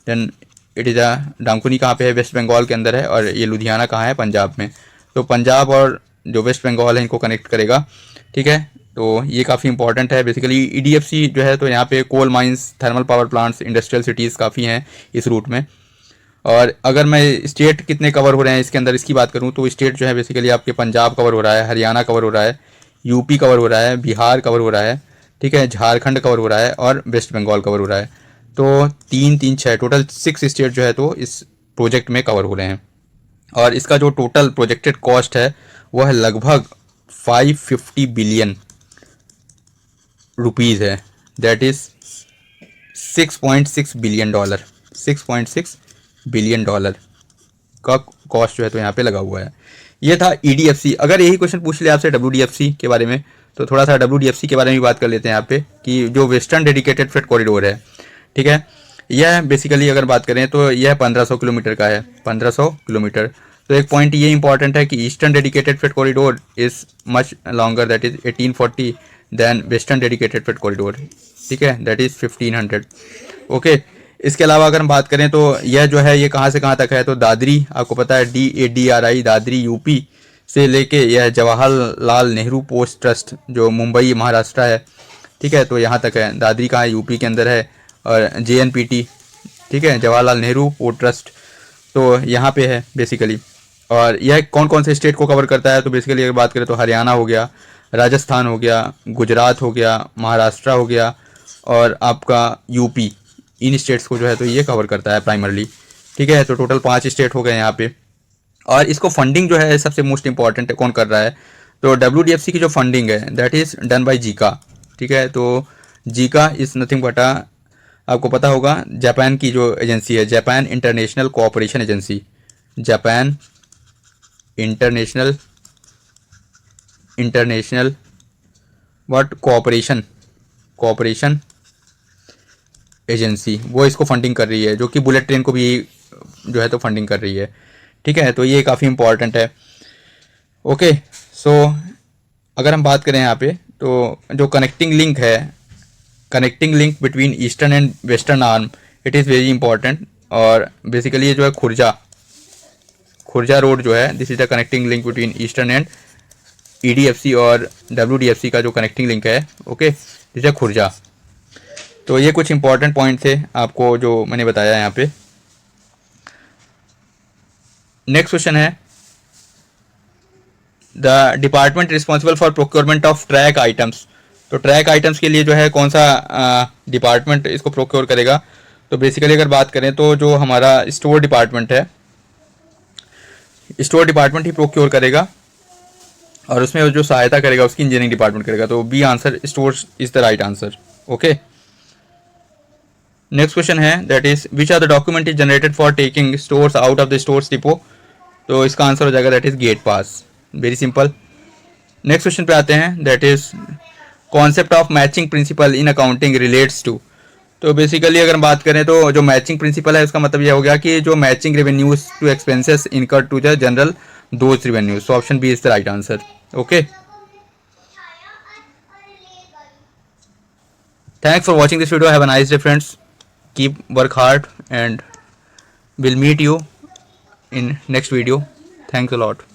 then it is a, Dankuni कहाँ पे है, वेस्ट बंगाल के अंदर है, और ये लुधियाना कहाँ है, पंजाब में। तो पंजाब और जो वेस्ट बंगाल है इनको कनेक्ट करेगा। ठीक है, तो ये काफ़ी इंपॉर्टेंट है। बेसिकली EDFC जो है तो यहाँ पे coal mines, thermal power plants, industrial cities काफ़ी हैं इस रूट में। और अगर मैं स्टेट कितने कवर हो रहे हैं इसके अंदर इसकी बात करूं तो स्टेट जो है बेसिकली आपके पंजाब कवर हो रहा है, हरियाणा कवर हो रहा है, UP कवर हो रहा है, बिहार कवर हो रहा है। ठीक है, झारखंड कवर हो रहा है और वेस्ट बंगाल कवर हो रहा है। तो 3-3-6 टोटल 6 स्टेट जो है तो इस प्रोजेक्ट में कवर हो रहे हैं। और इसका जो टोटल प्रोजेक्टेड कॉस्ट है वह लगभग 550 बिलियन रुपीज़ है, दैट इज़ $6.6 बिलियन, $6.6 बिलियन का कॉस्ट जो है तो यहाँ पे लगा हुआ है। ये था EDFC। अगर यही क्वेश्चन पूछ ले आपसे WDFC के बारे में, तो थोड़ा सा WDFC के बारे में भी बात कर लेते हैं यहाँ पे, कि जो वेस्टर्न डेडिकेटेड फ्रेट कॉरिडोर है। ठीक है, यह बेसिकली अगर बात करें तो यह 1500 किलोमीटर का है, 1500 किलोमीटर। तो एक पॉइंट ये इंपॉर्टेंट है कि eastern dedicated freight corridor is much longer, that is 1840 then western dedicated freight corridor. ठीक है, दैट इज 1500। ओके, इसके अलावा अगर हम बात करें तो यह जो है ये कहाँ से कहाँ तक है, तो दादरी, आपको पता है DADRI, दादरी UP से लेके यह जवाहरलाल नेहरू पोस्ट ट्रस्ट जो मुंबई महाराष्ट्र है। ठीक है, तो यहाँ तक है। दादरी कहाँ है, UP के अंदर है। और JNPT, ठीक है, जवाहरलाल नेहरू पोर्ट ट्रस्ट, तो यहाँ पे है बेसिकली। और यह कौन कौन से स्टेट को कवर करता है, तो बेसिकली अगर बात करें तो हरियाणा हो गया, राजस्थान हो गया, गुजरात हो गया, महाराष्ट्र हो गया और आपका UP, इन स्टेट्स को जो है तो ये कवर करता है प्राइमरली। ठीक है, तो टोटल 5 स्टेट हो गए यहाँ पे। और इसको फंडिंग जो है सबसे मोस्ट इंपॉर्टेंट कौन कर रहा है, तो WDFC की जो फंडिंग है that is done by Zika. ठीक है, तो जीका इज़ नथिंग बट आपको पता होगा जापान की जो एजेंसी है, Japan international cooperation agency, Japan international international what cooperation cooperation agency, वो इसको फंडिंग कर रही है, जो कि बुलेट ट्रेन को भी जो है तो फंडिंग कर रही है। ठीक है, तो ये काफ़ी इंपॉर्टेंट है। ओके, सो अगर हम बात करें यहाँ पे, तो जो कनेक्टिंग लिंक है, connecting link between eastern and western arm, it is very important. और बेसिकली ये जो है खुर्जा रोड जो है, this is the connecting link between eastern and EDFC और डब्ल्यूडीएफसी का जो कनेक्टिंग लिंक है, ओके, दिस है खुर्जा। तो ये कुछ इंपॉर्टेंट पॉइंट थे आपको जो मैंने बताया यहाँ पे। नेक्स्ट क्वेश्चन है, the department responsible for procurement of track items. तो ट्रैक आइटम्स के लिए जो है कौन सा डिपार्टमेंट इसको प्रोक्योर करेगा? तो बेसिकली अगर बात करें तो जो हमारा स्टोर डिपार्टमेंट है, स्टोर डिपार्टमेंट ही प्रोक्योर करेगा, और उसमें जो सहायता करेगा उसकी इंजीनियरिंग डिपार्टमेंट करेगा। तो B answer, store is the right answer. Okay, next question है, that is which are the document is generated for taking stores out of the stores depot. तो इसका आंसर हो जाएगा that is gate pass, very simple. Next question पे आते हैं, that is concept of matching principle in accounting relates to. तो basically अगर हम बात करें तो जो मैचिंग प्रिंसिपल है उसका मतलब यह हो गया कि जो matching revenues to expenses incur to the general those revenues. So option B is the right answer. Okay, thanks for watching this video. Have a nice day, friends. Keep work hard and we'll meet you in next video. Thanks a lot.